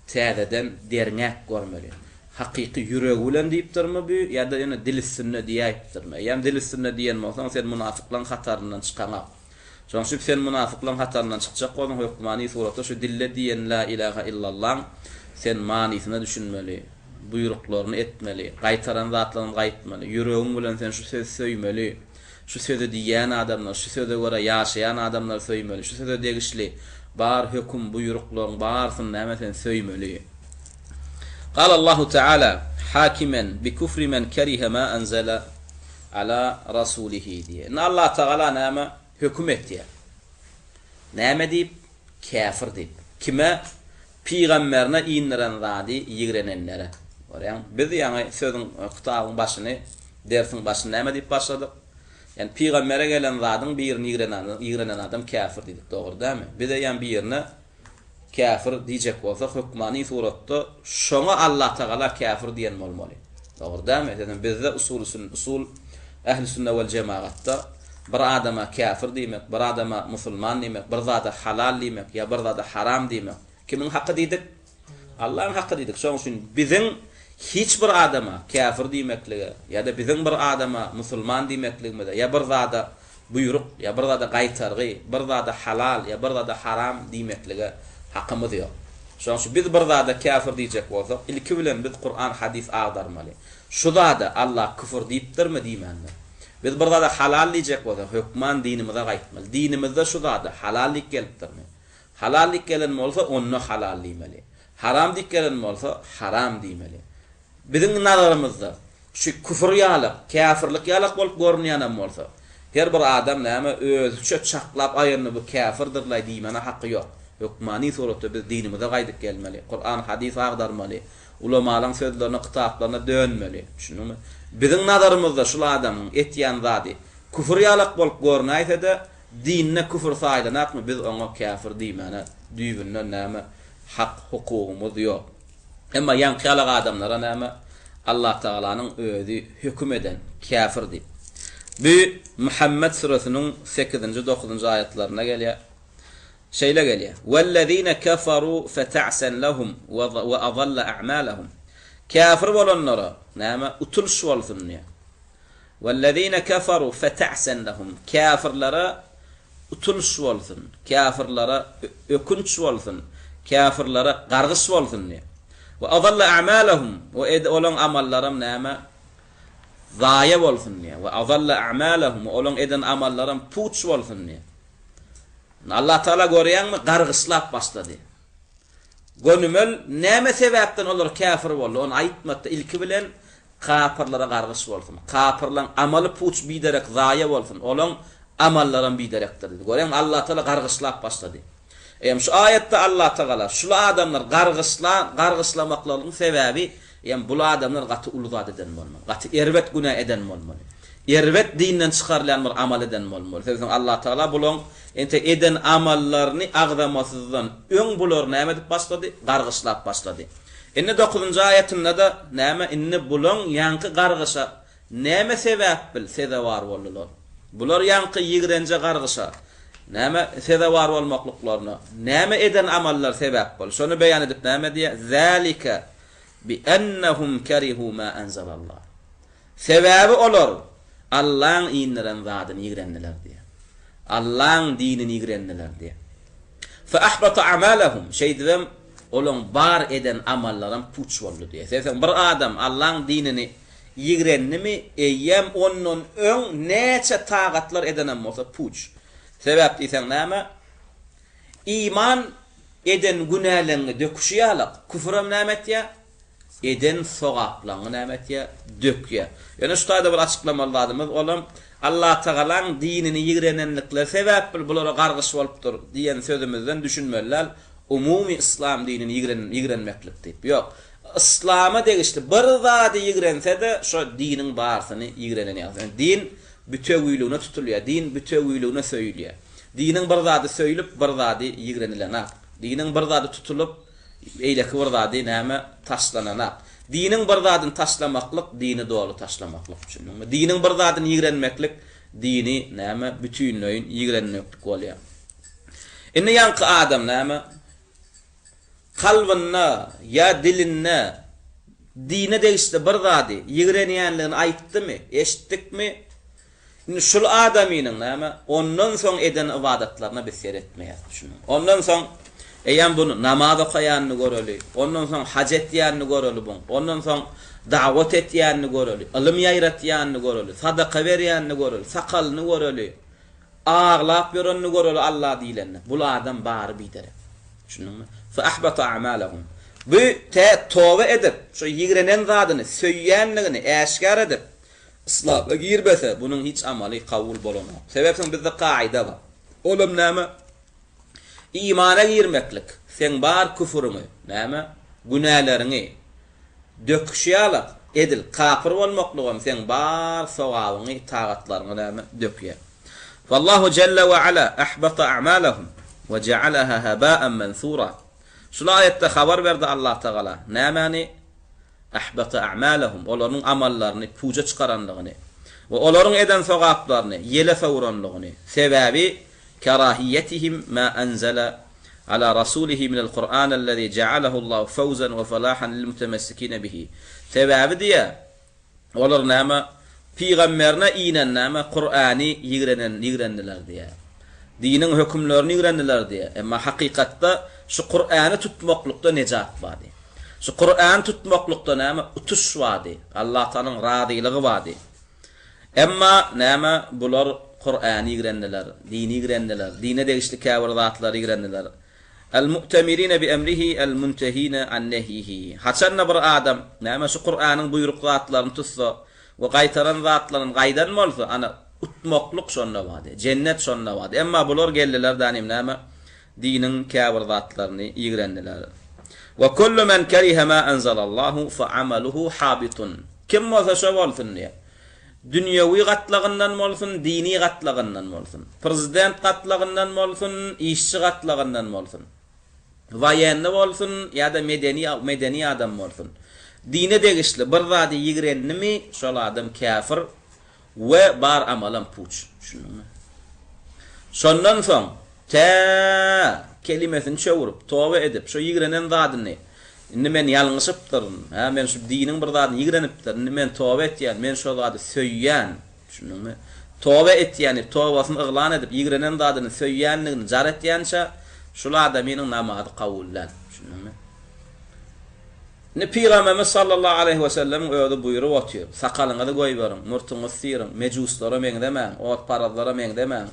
täzeden derňek görmeli. Haqiqi yüreği bilen diýipdirmi bu ýa-da ýene dil üstünde diýipdirmi? Ýa-da dil üstünde diýen bolsaň sen munafyklaryň hataryndan çykanap. Şoňşy sen munafyklaryň hataryndan çykjak bolan hökmani suratda şu dille diýen la ilaha illallah sen manisyna düşünmeli, buýruklaryny etmeli, gaýtaran zatlaryny gaýtmaly, yüregiň bilen sen şu söz söýmeli. Şu sözü diýen adamlar, şu sözü göre ýaşaýan adamlar söýmeli, şu sözü degişli bar höküm buýruklaryň barsyny näme sen söýmeli. قال الله تعالى حاكما بكفر من كره ما أنزل على رسوله diye. Allah Teala näme höküm etdi. Näme diýip? Kafir diýip. Kime? Peýgamberine iniren zady ýigrenenlere. Görýän, biz ýa-ni sözüň kitabyň başyny, dersiň başyny näme diýip başladyk? Yani peýgambere gelen zadyň birini ýigrenen adam kafir diýdik, dogry dämi? Biz de ýa-ni birini kafir diýjek bolsa hukmany suratda şoňa Allah Teala kafir diýen bolmaly. Dogry dämi? Yani bizde usul ehli sünnet we cemaatda bir adama kafir diýmek, bir adama musulman diýmek, bir zada halal diýmek, ýa bir zada haram diýmek. Kimin haqqy diýdik? Allah'ın haqqy diýdik. Şoň üçin biziň hiç bir adama kafir diýmekligi ýa-da biziň bir adama musulman diýmekligimizde ýa bir zada buyruk, ýa bir zada gaýtargy, bir zada halal, ýa bir zada haram diýmekligi haqqymyz ýok. Şoň şu biz bir zada kafir diýjek bolsak, ilki bilen biz Qur'an, hadis agdarmaly. Şu zada Allah küfür diýipdirmi diýmänmi? Biz bir zada halal diýjek bolsak, hökman dinimize gaýtmaly. Dinimizde şu zada halallik gelipdirmi? Halallik gelen bolsa onu halal diýmeli. Haram gelen bolsa haram diýmeli. Biziň nazarymyzda şu küfür ýalyk, kafirlik ýalyk bolup görünýän bolsa, her bir adam näme özüçe çaklap aýyny bu kafirdirler diýmene haqqy ýok. Hökmani suratda biz dinimize gaýdyp gelmeli. Qur'an, hadis agdarmaly. Ulamalarning sözlerine, kitaplarına dönmeli. Şunumy? Bizim nazarımızda şu adamın etýän zady küfür ýalyk bolup görnäýse de dinine küfür saýlanakmy biz oňa kafir diýmäne düýbünden näme hak hukugumuz ýok. Emma ýanky ýalyk adamlara näme Allah Taalanyň özü hüküm eden kafir diýip. Bu Muhammed surasının 8-nji 9-njy ayatlaryna gelýär. Şeýle gelýär. Wellezine kafaru fata'san lahum wa adalla a'malahum. Kafir bolanlara näme utuluş bolsun diýär. Wellezine kafaru fata'san lahum. Kafirlara utuluş bolsun. Kafirlara ökünç bolsun. Kafirlara gargys bolsun diýär. Wa adalla a'malahum. Wa olan amallarym näme zaya bolsun diýär. Wa adalla a'malahum. Olan eden amallarym puç bolsun diýär. Allah Taala görýärmi gargyslap başlady. Gönümel näme sebäpden olar kafir boldy? Onu aýtmakda ilki bilen kafirlara gargys bolsun. Kafirlaryň amaly puç biderek zaya bolsun. Olan amallaryň biderekdir. Görýärmi Allah Taala gargyslap başlady. Hem şu ayetde Allah Taala şu adamlar gargyslamaklaryň sebäbi hem bu adamlar gaty uluzat eden bolmaly. Gaty erwet günah eden bolmaly. Erwet dinden çykarlan bir amal eden bolmaly. Sebäbi Allah Taala bulan ente eden amallaryny agdamasızdan öň bular näme dip başlady? Gargyslap başlady. Enne 9-njy ayetinde da näme inne bulan ýanky gargysha näme sebäp bil sedawar boldular. Bular ýanky ýigrenje gargysha näme sedawar bolmaklyklaryna näme eden amallar sebäp bol. Şonu beýan edip näme diýär? Zalika bi annahum karihu ma anzalallah. Sebäbi olar Allah'ın inleren zadyny ýigrendiler diýär. Allah'ın dinini ýigrendiler diýär. Fa ahbata a'malahum. Şeýdem olan bar eden amallarym puç boldy diýär. Sen bir adam Allah'ın dinini ýigrennimi eýem ondan öň näçe tagatlar edenem bolsa puç. Sebäp diýsen näme? İman eden günälerini döküşýärler. Küfrem nämetýär? Eden sogaplaryny nämetýär? Dökýär. Ýöne şu taýda bir açyklamalarymiz olam Allah Taalanyň dinini ýigrenenlikler sebäp bulara gargys bolupdyr diýen sözümizden düşünmeler. Umumy İslam dinini ýigrenmeklik diýip. Ýok. İslama degişli bir zady ýigrense de şu diniň barsyny ýigrenenýär. Yani din bütöwüligine tutulýar. Din bütöwüligine söýülýär. Diniň bir zady söýülip bir zady ýigrenilenär. Diniň bir zady tutulup eýleki bir zady näme taşlananär. Diniň bir zadyny taşlamaklyk, dini dogry taşlamaklyk düşünme. Diniň bir zadyny ýigrenmeklik, dini näme bütünlüğün ýigrenmeklik bolýar. Indi ýanky adam näme kalbyna ya dilinne dine degişde bir zady ýigrenýänligini aýtdymy, eşitdikmi? Indi şul adamynyň näme ondan soň eden ibadatlaryna biz seretmeýär düşünme. Ondan soň eýem bunu namaz okaýanyny göreli, ondan soň hac etýänini göreli bu. Ondan soň dawat etýänini göreli, ilim ýaýratýanyny göreli, sadaka berýänini göreli, sakalyny göreli, ağlap ýörenini göreli Allah diýlenni. Bu adam bary bider. Şunuňmy? Fa ahbata a'malahum. Bu tawba edip, şu ýigrenen zadyny, söýýänligini äşkar edip, İslam'a girbese bunun hiç amaly kabul bolamaz. Sebäpsiň bizde kaida bar. Olam näme? İmana girmeklik. Sen bar küfürüňi, näme? Günälerini döküşýärler. Edil kafir bolmaklygym sen bar sogawyny, tagatlaryny näme? Dökýär. Wallahu jalla wa ala ahbata a'malahum wa ja'alaha haba'an mansura. Şu ayetde habar berdi Allah Taala. Nämäni? Ahbata a'malahum. Olaryň amallaryny puja çykaranlygyny we olaryň eden sogaplaryny ýele sawuranlygyny. Sebäbi كراهيتهم ما أنزل على رسوله من القرآن الذي جعله الله فوزا وفلاحا للمتمسكين به. Sebäbi diýär. Olar näme? Peýgamberine inen näme? Qur'any ýigrendiler diýär. Diniň hökümlerini ýigrendiler diýär. Emma hakykatda şu Qur'any tutmaklykda nejat bady. Şu Qur'any tutmaklykda näme? Utuş bady. Allah Taalaň radyligi bady. Emma näme? Bular Qur'any ýigrendiler, dini ýigrendiler, dine degişli käbir zatlary ýigrendiler. El-mu'temirine bi emrihi, el-muntehine an nehyihi. Haçanna bir adam näme şu Qur'anyň buyruk zatlaryny tutsa we gaýtaran zatlaryny gaýdan bolsa, ana utmaklyk şonda bady, cennet şonda bady. Emma bular geldiler danim näme diniň käbir zatlaryny ýigrendiler. Ve kullu men kariha ma anzalallahu fa amaluhu habitun. kim bolsa şo bolsun diye. Dünýäwi gatlagyndan bolsun, dini gatlagyndan bolsun. Prezident gatlagyndan bolsun, işçi gatlagyndan bolsun. Waýanly bolsun ýa-da medeni adam bolsun. Dine degişli bir zady ýigrenimi şol adam kafir we bar amalan puç. Şunuňmy? Şondan soň ta kelimesini çöwürüp toba edip şo ýigrenen zadyny indi men ýalňyşypdyryn. Ha men şu diniň bir zadyny ýigrenipdir. Indi men toba etýän, men şo zady söýýän. Şunuňmy? Toba etýän, tobasyny yglan edip ýigrenen zadyny söýýänligini jar etýänçe şol adamyň namazy kabullan. Şunuňmy? Ne Peygamberimiz sallallahu aleyhi ve sellem öýde buyurup otýar. Sakalyňyzy goýberin, murtuňyzy sirin, mejuslara meňdemäň, ot parazlara meňdemäň,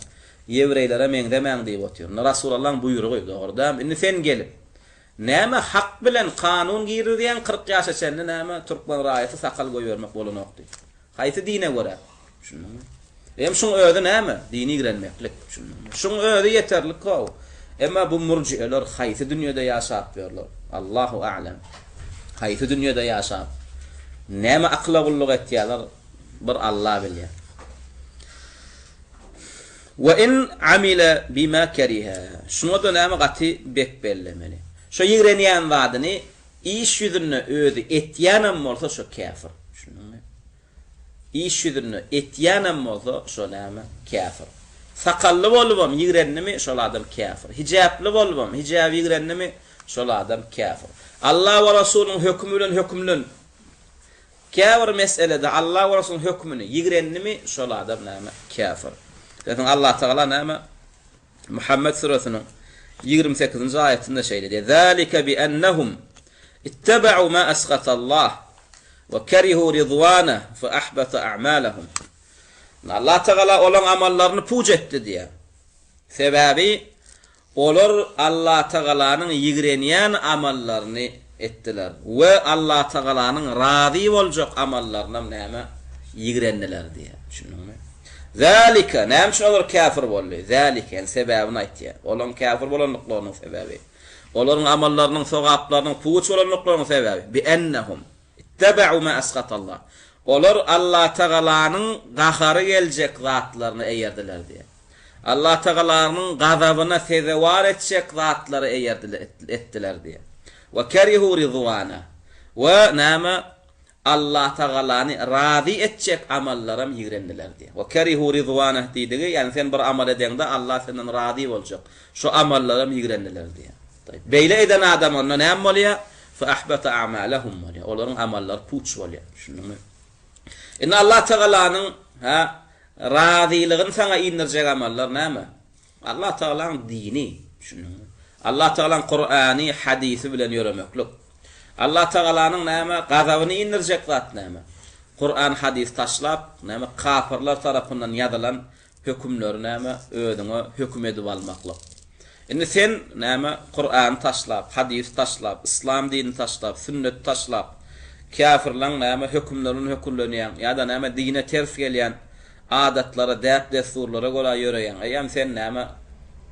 ýewreýlere meňdemäň diýip otýar. Rasulullah buyurugy dogryda. Indi sen gelip näme hak bilen kanun giýirdiň 40 ýaşa çenli näme Türkmen raýaty sakal goýbermek bolanokdy. Haýsy dine görä? Şunuňmy? Hem şuň öýde näme? Dini girenmeklik. Şunuňmy? Şuň öýde ýeterlik gow. Emma bu murji'ler haýsy dünýede ýaşap berler? Allahu a'lam. Haýsy dünýede ýaşap? Näme akla gulluk etýärler? Bir Allah bilýär. Wa in amila bima kariha. Şunu da näme gaty bek bellemeli. Şo ýigrenýän wadyny iş ýüzüne öýdi etýänem bolsa şo kafir. Şunuňmy? İş ýüzüne etýänem bolsa şo näme? Kafir. Sakally bolubam ýigrennimi şol adam kafir. Hijably bolubam hijab ýigrennimi şol adam kafir. Allah we Rasuluň hökmü bilen hökümlün. Kafir meselede Allah we Rasuluň hökmüni ýigrennimi şol adam näme? Kafir. Zaten Allah Teala näme? Muhammed surasının 28. ayetinde şeýle diýär. Zalika bi annahum ittaba'u ma asqata Allah ve karihu ridwana fa ahbata a'malahum. Allah Teala olan amallaryny puç etdi diýär. Sebebi olar Allah Teala'nın ýigrenýän amallaryny etdiler we Allah Teala'nın razy boljak amallaryna näme? Ýigrendiler diýär. Şunuňmy? Zalika näme şolar kafir boldy. Zalika yani sebäbini aýtýar. Olan kafir bolanlyklarynyň sebebi. Olaryň amallarynyň sogaplarynyň puç bolanlyklarynyň sebebi bi ennahum ittaba'u ma asqata Allah. Olar Allah Teala'nın gahary geljek zatlaryny eýerdiler diýär. Allah Teala'nın gazabyna sezewar etjek zatlary etdiler diýär. Ve karihu ridwana. Ve näme Allah Teala'ny razy etjek amallaram ýigrendiler diýär. Ve karihu ridwana diýdigi, ýani sen bir amal edende Allah senden razy boljak. Şo amallaram ýigrendiler diýär. Beýle eden adam onda näme bolýar? Fa ahbata a'malahum. Olaryň amallary puç bolýar. Şunuňmy? Inna Allah Teala'nın razylygyny sana indirjek amallar näme? Allah Teala'nın dini. Şunuňmy? Allah Teala'nın Kur'any, hadisi bilen ýöremeklik. Allah Teala'nın näme? Gazabyny indirjek zat näme? Kur'an, hadis taşlap, näme? Kafirler tarapyndan ýazylan hökümleri näme? Öýdüňe höküm edip almaklyk. Indi sen näme? Kur'an taşlap, hadis taşlap, İslam dinini taşlap, sünnet taşlap, kafirlaryň näme? Hökümlerini hökümlenýän ýa-da näme? Dine ters gelýän adatlara, däp desturlara göre ýöreýän. Aýam sen näme?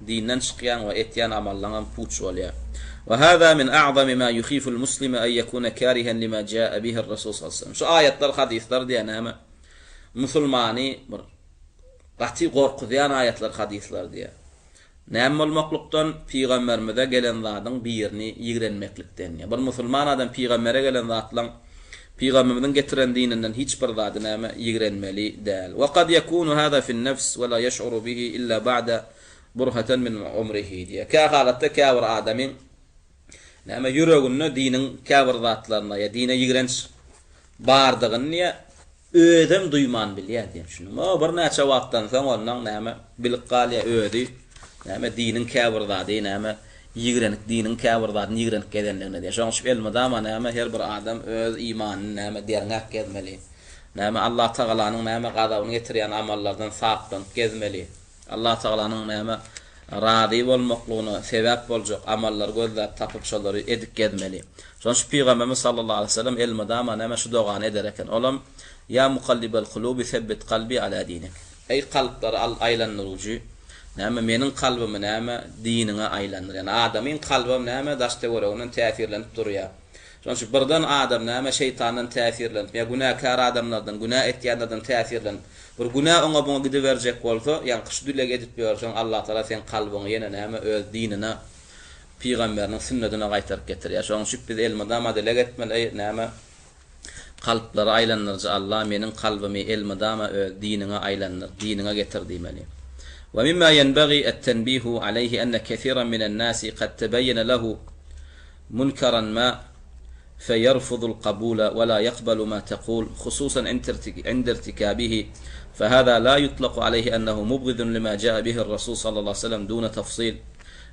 Dinden çykýan we etýän amallaryň puç bolýar. Ve hada min a'zami ma yukhifu al-muslima an yakuna karihan lima jaa bihi ar-rasul sallallahu aleyhi ve sellem. Şu ayetler, hadisler diýen näme? Musulmany bir gaty gorkudýan ayetler, hadisler diýär. Näme bolmaklykdan Peygamberimize gelen zadyň birini ýigrenmeklikden. Bir musulman adam Peygambere gelen zatlaň Peygamberimiň getiren dininden hiç bir zady näme ýigrenmeli däl. Ve qad yakunu hada fi an-nafs ve la yash'uru bihi illa ba'da burhatan min umrihi diýär. Ka halatda kawir adamyň näme yüreginde diniň kawir zatlaryna ýa dine ýigrenç bardygyny ödem duyman bilýär diýär. Şunu bir näçe wagtdan soň ondan näme bilip galýa ödi. Näme diniň kawir zady näme ýigrenik diniň kawir zadyny ýigrenik edenligine diýär. Şoň şu elmada näme her bir adam öz imanyny näme derňek gezmeli. Näme Allah Teala'nyň näme gazabyny getirýän amallardan saklanıp gezmeli. Allah Teala'nyň näme razy bolmaklygyna sebäp boljak amallar gözläp tapyp şolary edip gezmeli. Şoň şu Peygamberimiz sallallahu aleyhi ve sellem elmada näme şu dogany ederken olam ya muqallibal kulubi thabbit qalbi ala dinik. Ey kalplar aylandyryjy näme meniň kalbymy näme dinine aylandyr. Yani adamyň kalbym näme daşta görünen täsirlenip durýar. Şonçu birden adam näme şeytandan täsirlenip, ya günahkar adamlardan, günah etýänlerden täsirlenip, bir günah oňa buňa gidiberjek bolsa, ýa-ni kışdylek edip ýörseň, Allah Taala sen kalbyňy ýene näme öz dinine, Peygamberiniň sünnetine gaýtaryp getirýär. Şoňçu biz elmadama dile getmeli näme kalplara aylanırcı Allah menin kalbimi elmadama öz dinine aylanır, dinine getir diýmeli. ومما ينبغي التنبيه عليه أن كثيرا من الناس قد تبين له منكرا ما فيرفض القبول ولا يقبل ما تقول خصوصا عند ارتكابه فهذا لا يطلق عليه أنه مبغض لما جاء به الرسول صلى الله عليه وسلم دون تفصيل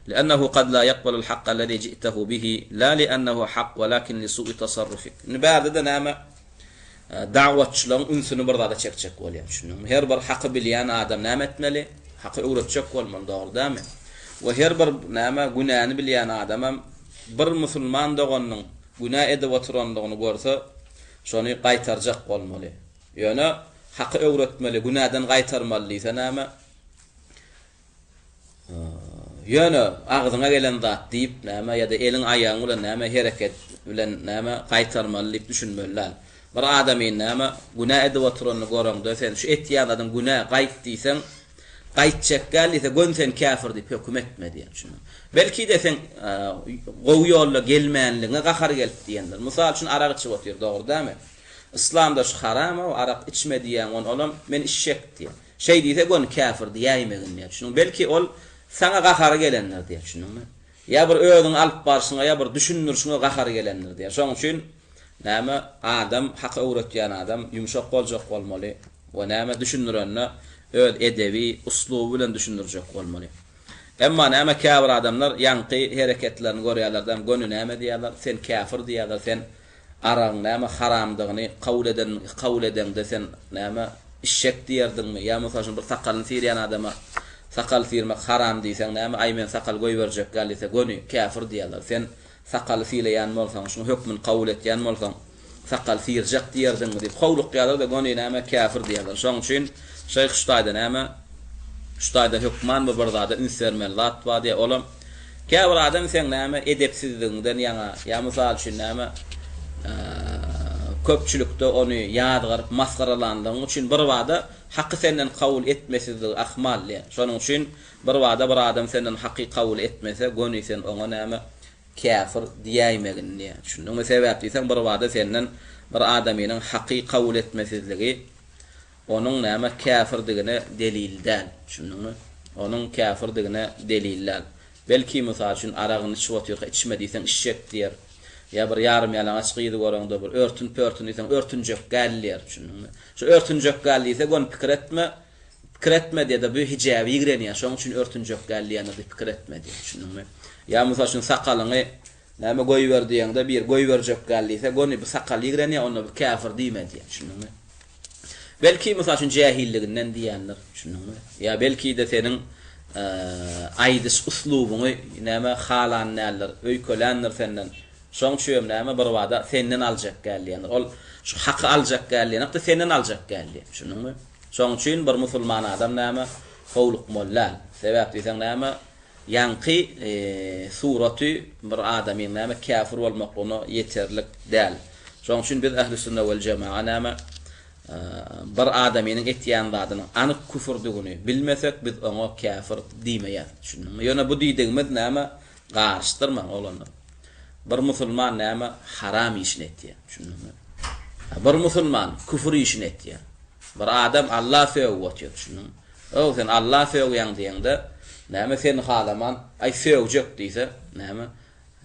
لأنه قد لا يقبل الحق الذي جئته به لا لأنه حق ولكن لسوء تصرفك. بعد نعم دعوتçıların ünsünü burada da çekecek oluyor. Her bir hakkı bilýän adam näme etmeli? Hakkı öğretecek bolmaly, dogry dämi? Ve her bir näme günäni bilýän adamam bir musulman doganyň günah edip oturandygyny görse, şonu gaýtarjak bolmaly. Ýöne hakkı öğretmeli, günahdan gaýtarmalysa näme? Ýöne agzyňa gelen zat diýip näme ýa-da eliň aýagyň bilen näme hereket bilen näme gaýtarmaly diýip düşünmelär. Bir adamyn näme günah edip oturanyny görende sen şu etýän adam günah gaýt diýsen, gaýtjak gelýse gönsen kafir diýip hökm etme diýen. Belki de sen gowy ýolla gelmänligiňe gahar gelip diýenler. Mysal üçin arak içip otur, dogry dämi? İslamda şu haram we arak içme diýen olam men işşek diýen. Şey diýse gon kafir diýäýmegin diýen. Belki ol sana gahar gelenler diýen. Şunuňmy? Ya bir özüň alyp barşyňa ya bir düşünürşiňe gahar gelenler diýen. Şoň üçin näme adam hak öwretýän adam yumşak boljak bolmaly we näme düşünürenne öz edebi usluby bilen düşünürjek bolmaly. Emma näme kafir adamlar ýanky hereketlerini görýärler, gönü näme diýerler, sen kafir diýerler, sen araň näme haramdygyny kabul eden de sen näme işşek diýerdiňmi? Ya mesalan bir sakalyny sirýän adama sakal sirmek haram diýsen näme ay men sakal goýberjek gelýse gönü kafir diýerler. Sen sakal fileýän bolsaň, şunu hökmüni kabul etýän bolsaň, sakal firjak diýerdiňmi diýip howluk ýalar da gönü näme kafir diýerler. Şoň üçin Şeyh Şutaýda näme Şutaýda hökman bir zada ünsärmeli zat bar diýip olam. Käbir adam sen näme edepsizligiňden ýa-ni ýa mysal üçin näme köpçülükde onu ýadgyryp maskaralandygyň üçin bir wada haqqy senden kabul etmesizlik ahmal diýär. Şonuň üçin bir wada bir adam senden haqqy kabul etmese gönü sen oňa näme kafir diýäýmegin diýär. Şunun sebäpli sen bir wada senden bir adamynyň haqqy kabul etmesizligi onun näme kafirdigine delilden. Şunun onun kafirdigine deliller. Belki mysal üçin aragyny içip oturýar, içme diýsen işşek diýer. Ya bir yarım yalan açygy görende bir örtün diýsen örtünjek gälýär. Şunun. Şu örtünjek gälýse gon pikir etme diýdi bu hijaby ýigrenýär. Şoň üçin örtünjek gälýärni pikir etme diýär. Şunun. Ya mysal üçin sakalyny näme goýberdiňde bir goýberjek gälýse goni bu sakal ýigrenýär, onu kafir diýme diýär. Şunun. Belki mysal üçin jahilliginden diýenler. Şunun. Ya belki de senin aýdys uslubyny näme halanlar, öýkölenler senden. Şoň üçin näme bir wada senden aljak gelýänler. Ol şu haqqy aljak gelýän, da senden aljak gelýär. Şununmy? Şoň üçin bir musulman adam näme howluk mollal. Sebäp diýsen näme ýanky suraty bir adamyň näme kafir bolmagyny ýeterlik däl. Şoň üçin biz ähli sünnet we jamaa näme bir adamyň etýän zadyny anyk küfürdigini bilmesek biz oňa kafir diýmeýär. Şununmy? Ýöne bu diýdiňimiz näme garşdyrma olany. Bir musulman näme haram işini etýär. Şununmy? Bir musulman küfür işini etýär. Bir adam Allah söwüýär. Şunun. O sen Allah söwüýän diýende näme sen halaman ay söwjek diýse näme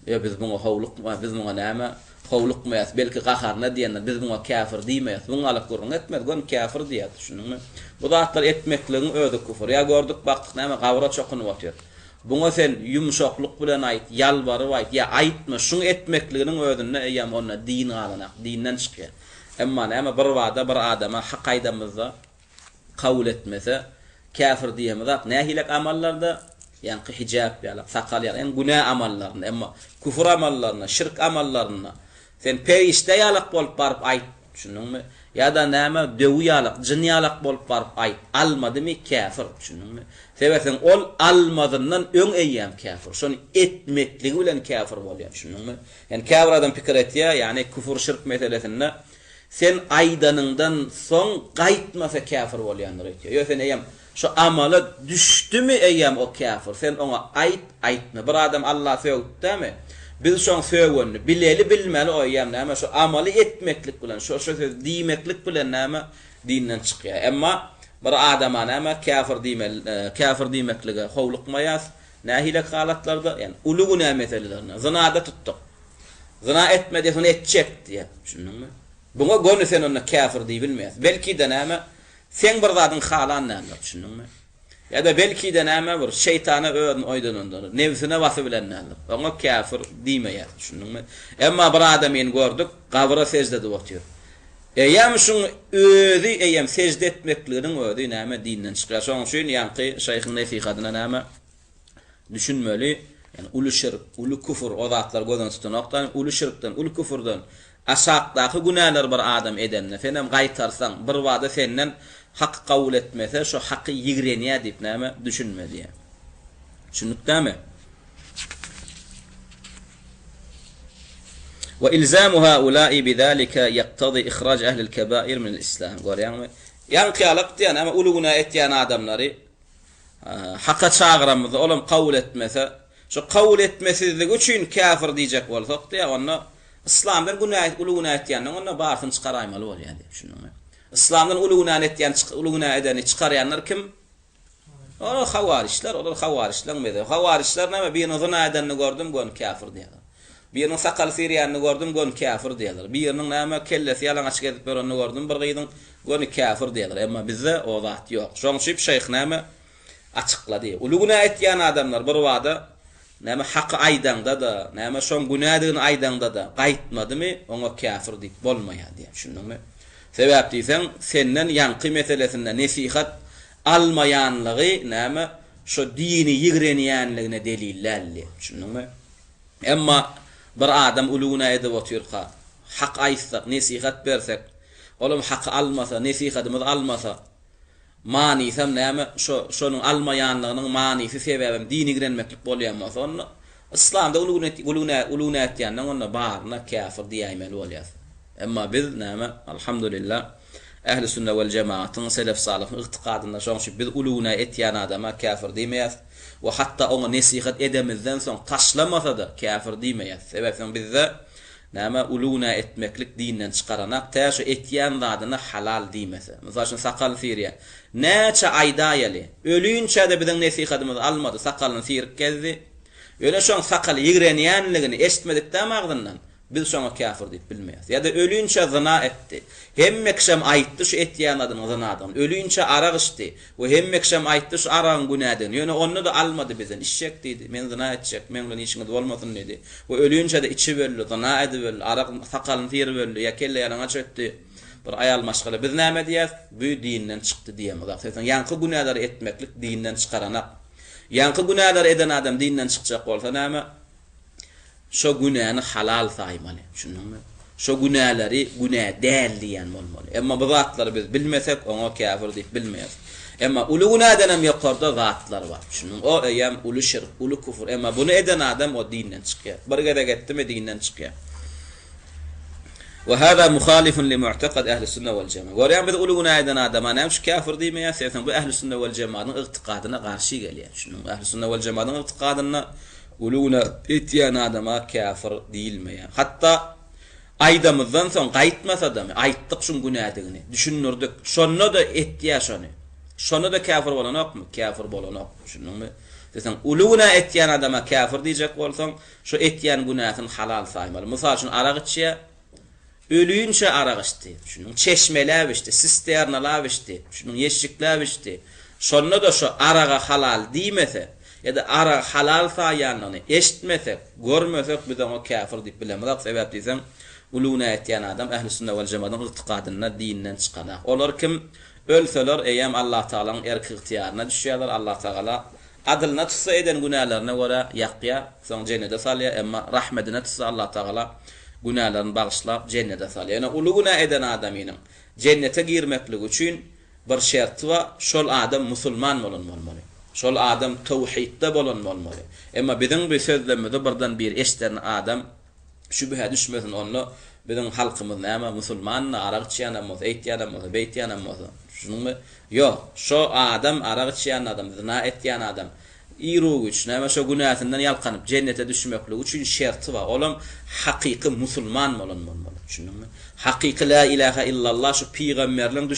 ýa biz buňa howluk biz buňa näme howluk meýäs belki gaharna diýenler biz buňa kafir diýmeýäs. Buňa alyp görüň etmez gon kafir diýär. Şununmy? Bu zatlar etmekligiň özi küfür. Ýa gördük bakdyk näme gawra çokunyp otyr. Buňa sen yumşakluk bilen aýt, ýalbaryp aýt, ýa aýtma, şunu etmekliginiň özünde eýem ona din galanak, dinden çykýar. Emma näme bir wada bir adama hak aýdamyzda kabul etmese kafir diýemez. Nähilek amallarda ýa-ni hijab ýa-da sakal ýa-da günah amallarynda, emma küfür amallarynda, şirk amallarynda sen peýişde ýalyk bolup baryp aýt, şunuňmy? ya da näme döwýalyk, jynýalyk bolup baryp aýt almadymy kafir, düşündiňmi? Sebäpden ol almadyndan öň eýýän kafir. Şonu etmekligi bilen kafir bolýar, düşündiňmi? Yani kafir adam pikir etýär, yani küfür şirk meselesinde sen aýdanyndan soň gaýtmasa kafir bolýandyr etýär. Ýa sen eýem şu amala düşdümi eýem o kafir. Sen ona aýtma. Bir adam Allah söýüpdimi? Biz şoň söýgünni bileli bilmeli o eýem näme şu amaly etmeklik bilen, şu söz diýmeklik bilen näme dinden çykýar. Emma bir adama näme kafir diýmeklige howlukmaýas, nähile halatlarda, yani ulu günah meselelerine zınada tuttuk. Zina etmedi, zina etjek diye. Düşündüňmi? Buňa gönü sen onu kafir diýip bilmeýäs. Belki de näme sen bir zadyň halan näme, düşündüňmi? Ya da belki de näme bir şeytana öýdün oýdanyndan, nefsine wasy bilen näme. Oňa kafir diýmeýär, düşündüňmi? Emma bir adam ýen gördük, gabra sejdede oturýar. Eýem şuň özi eýem sejde etmekliginiň özi näme dinden çykýar. Şoň üçin ýanky şeýhin nesihatyna näme düşünmeli, yani ulu şirk, ulu küfür o zatlar gözden tutanokdan, ulu şirkden, ulu küfürden aşakdaky günahlar bir adam edenne, senem gaýtarsaň, bir wada senden hak kabul etmese, şu haqqy ýigrenýär diýip näme düşünmedi. Şunukdamy? وإلزام هؤلاء بذلك يقتضي إخراج أهل الكبائر من الإسلام. Görýärmi? Ýanqyalykdy, yani ama ulu günah etýän adamlary hakka çağıramyzy olam kabul etmese, şu kabul etmesizligi üçin kafir diýjek bolsak da onda İslamdan günah ulu günah etýän onda barfyn çykaraýmaly bolýar diýip düşündiňmi? İslamdan ulu günah etýän ulu günah edeni çykarýanlar kim? Olar hawarişler, olar hawarişler mezhep. Hawarişler näme birini zina edeni gördüm, gön kafir diýerler. Birinin sakal siryanını gördüm, gön kafir diýerler. Birinin näme kellesi ýalaň açyk edip berenini gördüm, bir gyýdyň gön kafir diýerler. Emma bizde o zat ýok. Şoň üçin şeýh näme açyklady. Ulu günah etýän adamlar bir wada näme hak aýdanda da, näme şoň günahdygyny aýdanda da gaýtmadymy, oňa kafir diýip bolmaýar diýip düşündiňmi? Sebäp diýsen, senden ýanky meselesinde nesihat almaýanlygy näme şu dini ýigrenýänligine delillerli, düşündiňmi? Emma bir adam ulu günah edip oturýar, hak aýtsak, nesihat bersek, olam hak almasa, nesihatymyz almasa, manysam näme şonuň almaýanlygynyň manysy sebäbim dini girenmeklik bolýanmasa, onu İslamda ulu günah etýändiň onda barna kafir diýmeli bolýar. Emma biz näme alhamdulillah ehli sünnet we cemaatyň selef salyhyň ygtykadyna şoň biz ulu günah etýän adama kafir diýmeýäs. Ve hatta ona nesihat edemizden soň taşlamasa da kafir diýmeýäs. Sebäpden bizde näme uluna etmeklik dinden çykaranak, täşe etýän zadyna halal diýmese. Mesalan sakal sirýä. Näçe aýda ýaly. Ölüýünçe de biziň nesihatymyz almady, sakalyny sirip gezdi. Öle şoň sakal ýigrenýänligini eşitmedikden magdyndan biz şoňa kafir diýip bilmeýäs. Ya da ölüýünçe zina etdi. Hemmekşem aýtdy şu etýän adyny zinadan. Ölüýünçe araq içdi. We hemmekşem aýtdy şu aragyň günäden. Ýöne onu da almady bizden. İçjek diýdi. Men zina etjek, men bilen işiňiz bolmasyn dedi. We ölüýünçe de içi böldi, zina edip böldi, araq sakalyny sirip böldi, ya kelle ýalaňa çökdi. Bir aýal maşgala biz näme diýäs? Bu dinden çykdy diýemiz. Aslında ýanky günahlar etmeklik dinden çykaranak. Ýanky günahlar eden adam dinden çykjak bolsa näme? Şo günahny halal saýmaly. Şundanmy? Şo günahlary günah däl diýen bolmaly. Emma bu zatlary biz bilmesek oňa kafir diýip bilmeýäs. Emma ulu günahdan hem ýokarda zatlar bar. Şunun o eýem ulu şirk, ulu küfür. Emma bunu eden adam o dinden çykýar. Bir gede getdimi dinden çykýar. Ve hada muhalifun li mu'taqad ahli sünnet vel cemaa. Görýän biz ulu günah eden adama näme şu kafir diýmeýäs, ýa-da bu ahli sünnet vel cemaatyň ygtykadyna garşy gelýär. Şunun ahli sünnet vel cemaatyň ygtykadyna uluna etýän adama kafir diýilmeýär. Hatta aýdamyzdan soň gaýtmasa da, aýtdyk şu günädigini, düşünürdik. Şonu da etýär şonu. Şonu da kafir bolanokmy? Kafir bolanok. Şunmy? Desen uluna etýän adama kafir diýjek bolsaň, şu etýän günahyny halal saýmaly. Mysal üçin araq içýär, ölüýünçe araq içdi. Şunun çeşmeler içdi, sisternalar içdi, şunun yeşikler içdi. Şonu da şu araga halal diýmese, ya da ara halal saýanlygyny eşitmesek, görmesek biz onu kafir diýip bilemedik. Sebäp diýsem, uluna etýän adam ähli sünnet we cemaatyň ygtykadyna dinden çykanak. Olar kim ölseler eýem Allah Taala'nın erk ihtiýaryna düşýärler. Allah Taala adylyna tutsa eden günahlarına göre ýakýa, soň jennete salýar. Emma rahmetine tutsa Allah Taala günahlarını bağışlap jennete salýar. Ýani ulu günah eden adamyň Cennete girmeklik üçin bir şert we şol adam musulman bolanmaly. Şol adam tawhidde bolanmaly. Emma biziň bu sözlemede birden bir eşden adam şübhe düşmesin onu bizim halkımız näme musulman, araqçıyan ama, eytyan ama, beytyan ama. Şununmu? Yok. Şo adam araqçıyan adam, zina etýän adam. İruğu üç, näme şo günahından yalqanyp cennete düşmeklik üçin şerti var. Olam haqiqi musulman bolanmaly. Şununmu? Haqiqi la ilaha illallah şu peýgamberliň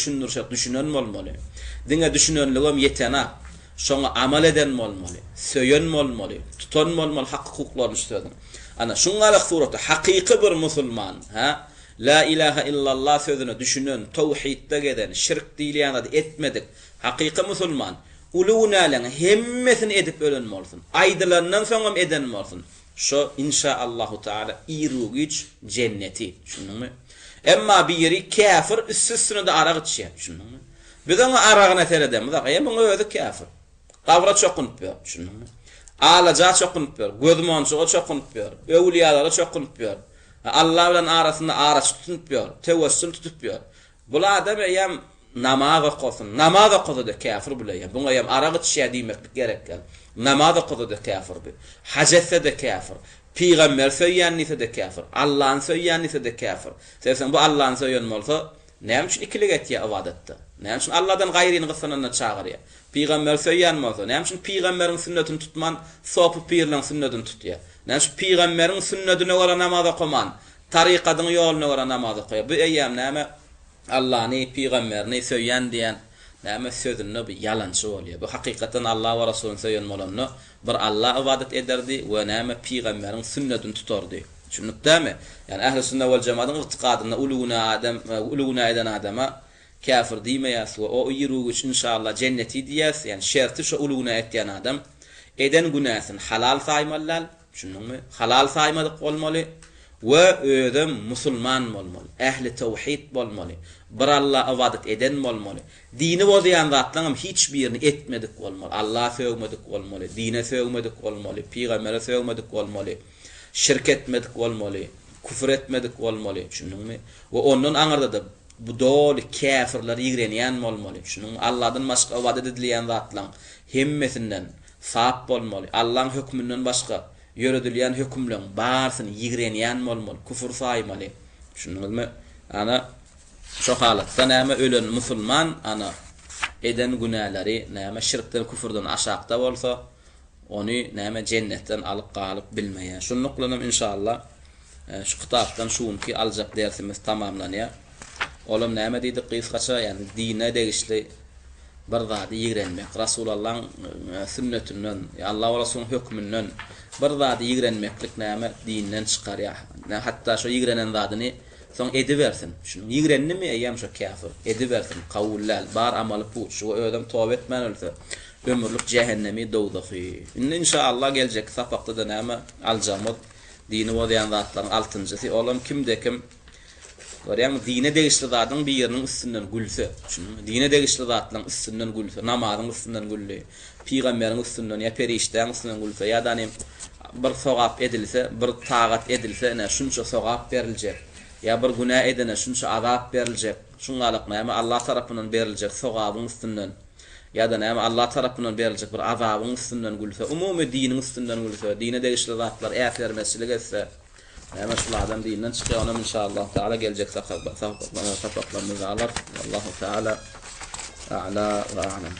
düşünen bolmaly. Diňe düşünenligim ýetene. Şoňa amal eden bolmaly, söýen bolmaly, tutan bolmaly hak hukuklaryny üstüden. Ana şuňa suratda haqiqi bir musulman, la ilaha illallah sözüne düşünen, tawhidde geden, şirk diýilýän etmedik. Haqiqi musulman ulugnalan hemmesini edip ölen bolsun. Aýdylandan soňam eden bolsun. Şo inşaallahu taala irugiç cenneti. Şunuňmy? Emma biri kafir üstüne de araq içýär. Şunuňmy? Biziň aragyna teredemiz, ýa-da özü kafir. Gavra çokunup ber, şunuňmy? Alaja çokunup ber, gözmonçuga çokunup ber, öwliýalara çokunup ber. Allah bilen arasynda araç tutup ber, tewessül tutup ber. Bula adam ýa namaza gosun, namaza gosuda kafir bular. Buňa ýa aragy içýär diýmek gerekkel. Namaza gosuda kafir bu. Hajjatda da kafir. Peýgamber söýýänlise de kafir. Allah'ın söýýänlise de kafir. Sen bu Allah'ın söýýän bolsa, näme üçin ikilik etýär ibadatda? Näme üçin Allah'dan gaýryny gysanyna çağırýar? Peýgamber söýýän bolsa, näme üçin peýgamberiň sünnetini tutman, sopy pirleriň sünnetini tutýar? Näme üçin peýgamberiň sünnetine göre namaza goman, tariqatyň ýoluna göre namaza goýar? Bu eýem näme Allah'ny peýgamberini söýýän diýen näme sözünü bir yalançy bolýar. Bu hakykatan Allah we Rasulunyň söýýän bolanny bir Allah ibadet ederdi we näme peýgamberiň sünnetini tutardy. Şunukdamy? Yani ähli sünnet we cemaatın itiqadyna uluguna eden adama kafir diýmeýäs we o ýyrugy üçin inşallah cenneti diýäs. Yani şerti şu uluguna etýän adam eden günäsin halal saýmalar. Şunuňmy? Halal saýmadyk bolmaly we ödüm musulman bolmaly. Ähli tawhid bolmaly. Bir Allah ibadet eden bolmaly. Dini bozayan zatlaryň hiç birini etmedik bolmaly. Allah söýmedik bolmaly. Dine söýmedik bolmaly. Peýgambere söýmedik bolmaly. Şirk etmedik bolmaly. Küfür etmedik bolmaly. Şunuňmy? We onuň aňyrda da bu dol kafirler ýigrenýän bolmaly. Şunuň Allahdan başga ibadet edilýän zatlaryň hemmesinden sap bolmaly. Allah'ın hükmünden başga yöredilýän hükümleň barsyny ýigrenýän bolmaly. Küfür saýmaly. Şunuňmy? Ana şu halatda näme ölen musulman ana eden günäleri näme şirkden küfürden aşakda bolsa onu näme cennetten alyp galyp bilmeýär. Şunluklanam inşallah şu kitapdan şuňky aljak dersimiz tamamlanýar. Olam näme diýdik gysgaça yani dine degişli bir zady ýigrenmek, Rasulullah'ın sünnetinden, Allah we Rasulunyň hükmünden bir zady ýigrenmeklik näme dinden çykarýar. Hatta şu ýigrenen zadyny soň edibersin. Şunu ýigrenmi eýem şu kafir. Edibersin kawullal bar amaly puç. Şu ödem tawba etmän ölse ömürlük cehennemi dowdahy. İnşallah geljek sapakda da näme aljamyt dini bozayan zatlaryň 6-njysy olam kimde kim görýän dine degişli zadyň bir ýeriniň üstünden gülse. Şunu dine degişli zatlaryň üstünden gülse, namazyň üstünden gülse, peýgamberiň üstünden ýa perişteň üstünden gülse ýa-da bir sogap edilse, bir tagat edilse, näme şunça sogap beriljek. Ya bir günah edene şunça azap beriljek. Şuňalyk näme Allah tarapyndan beriljek sogabyň üstünden. Ya da näme Allah tarapyndan beriljek bir azabyň üstünden gülse, umumy diniň üstünden gülse, dine degişli zatlar äfir mesele gelse, näme şulardan dinden çykýar, onam inşallah taala geljek sapaklarymyz alar. Allahu taala a'la ve a'lam.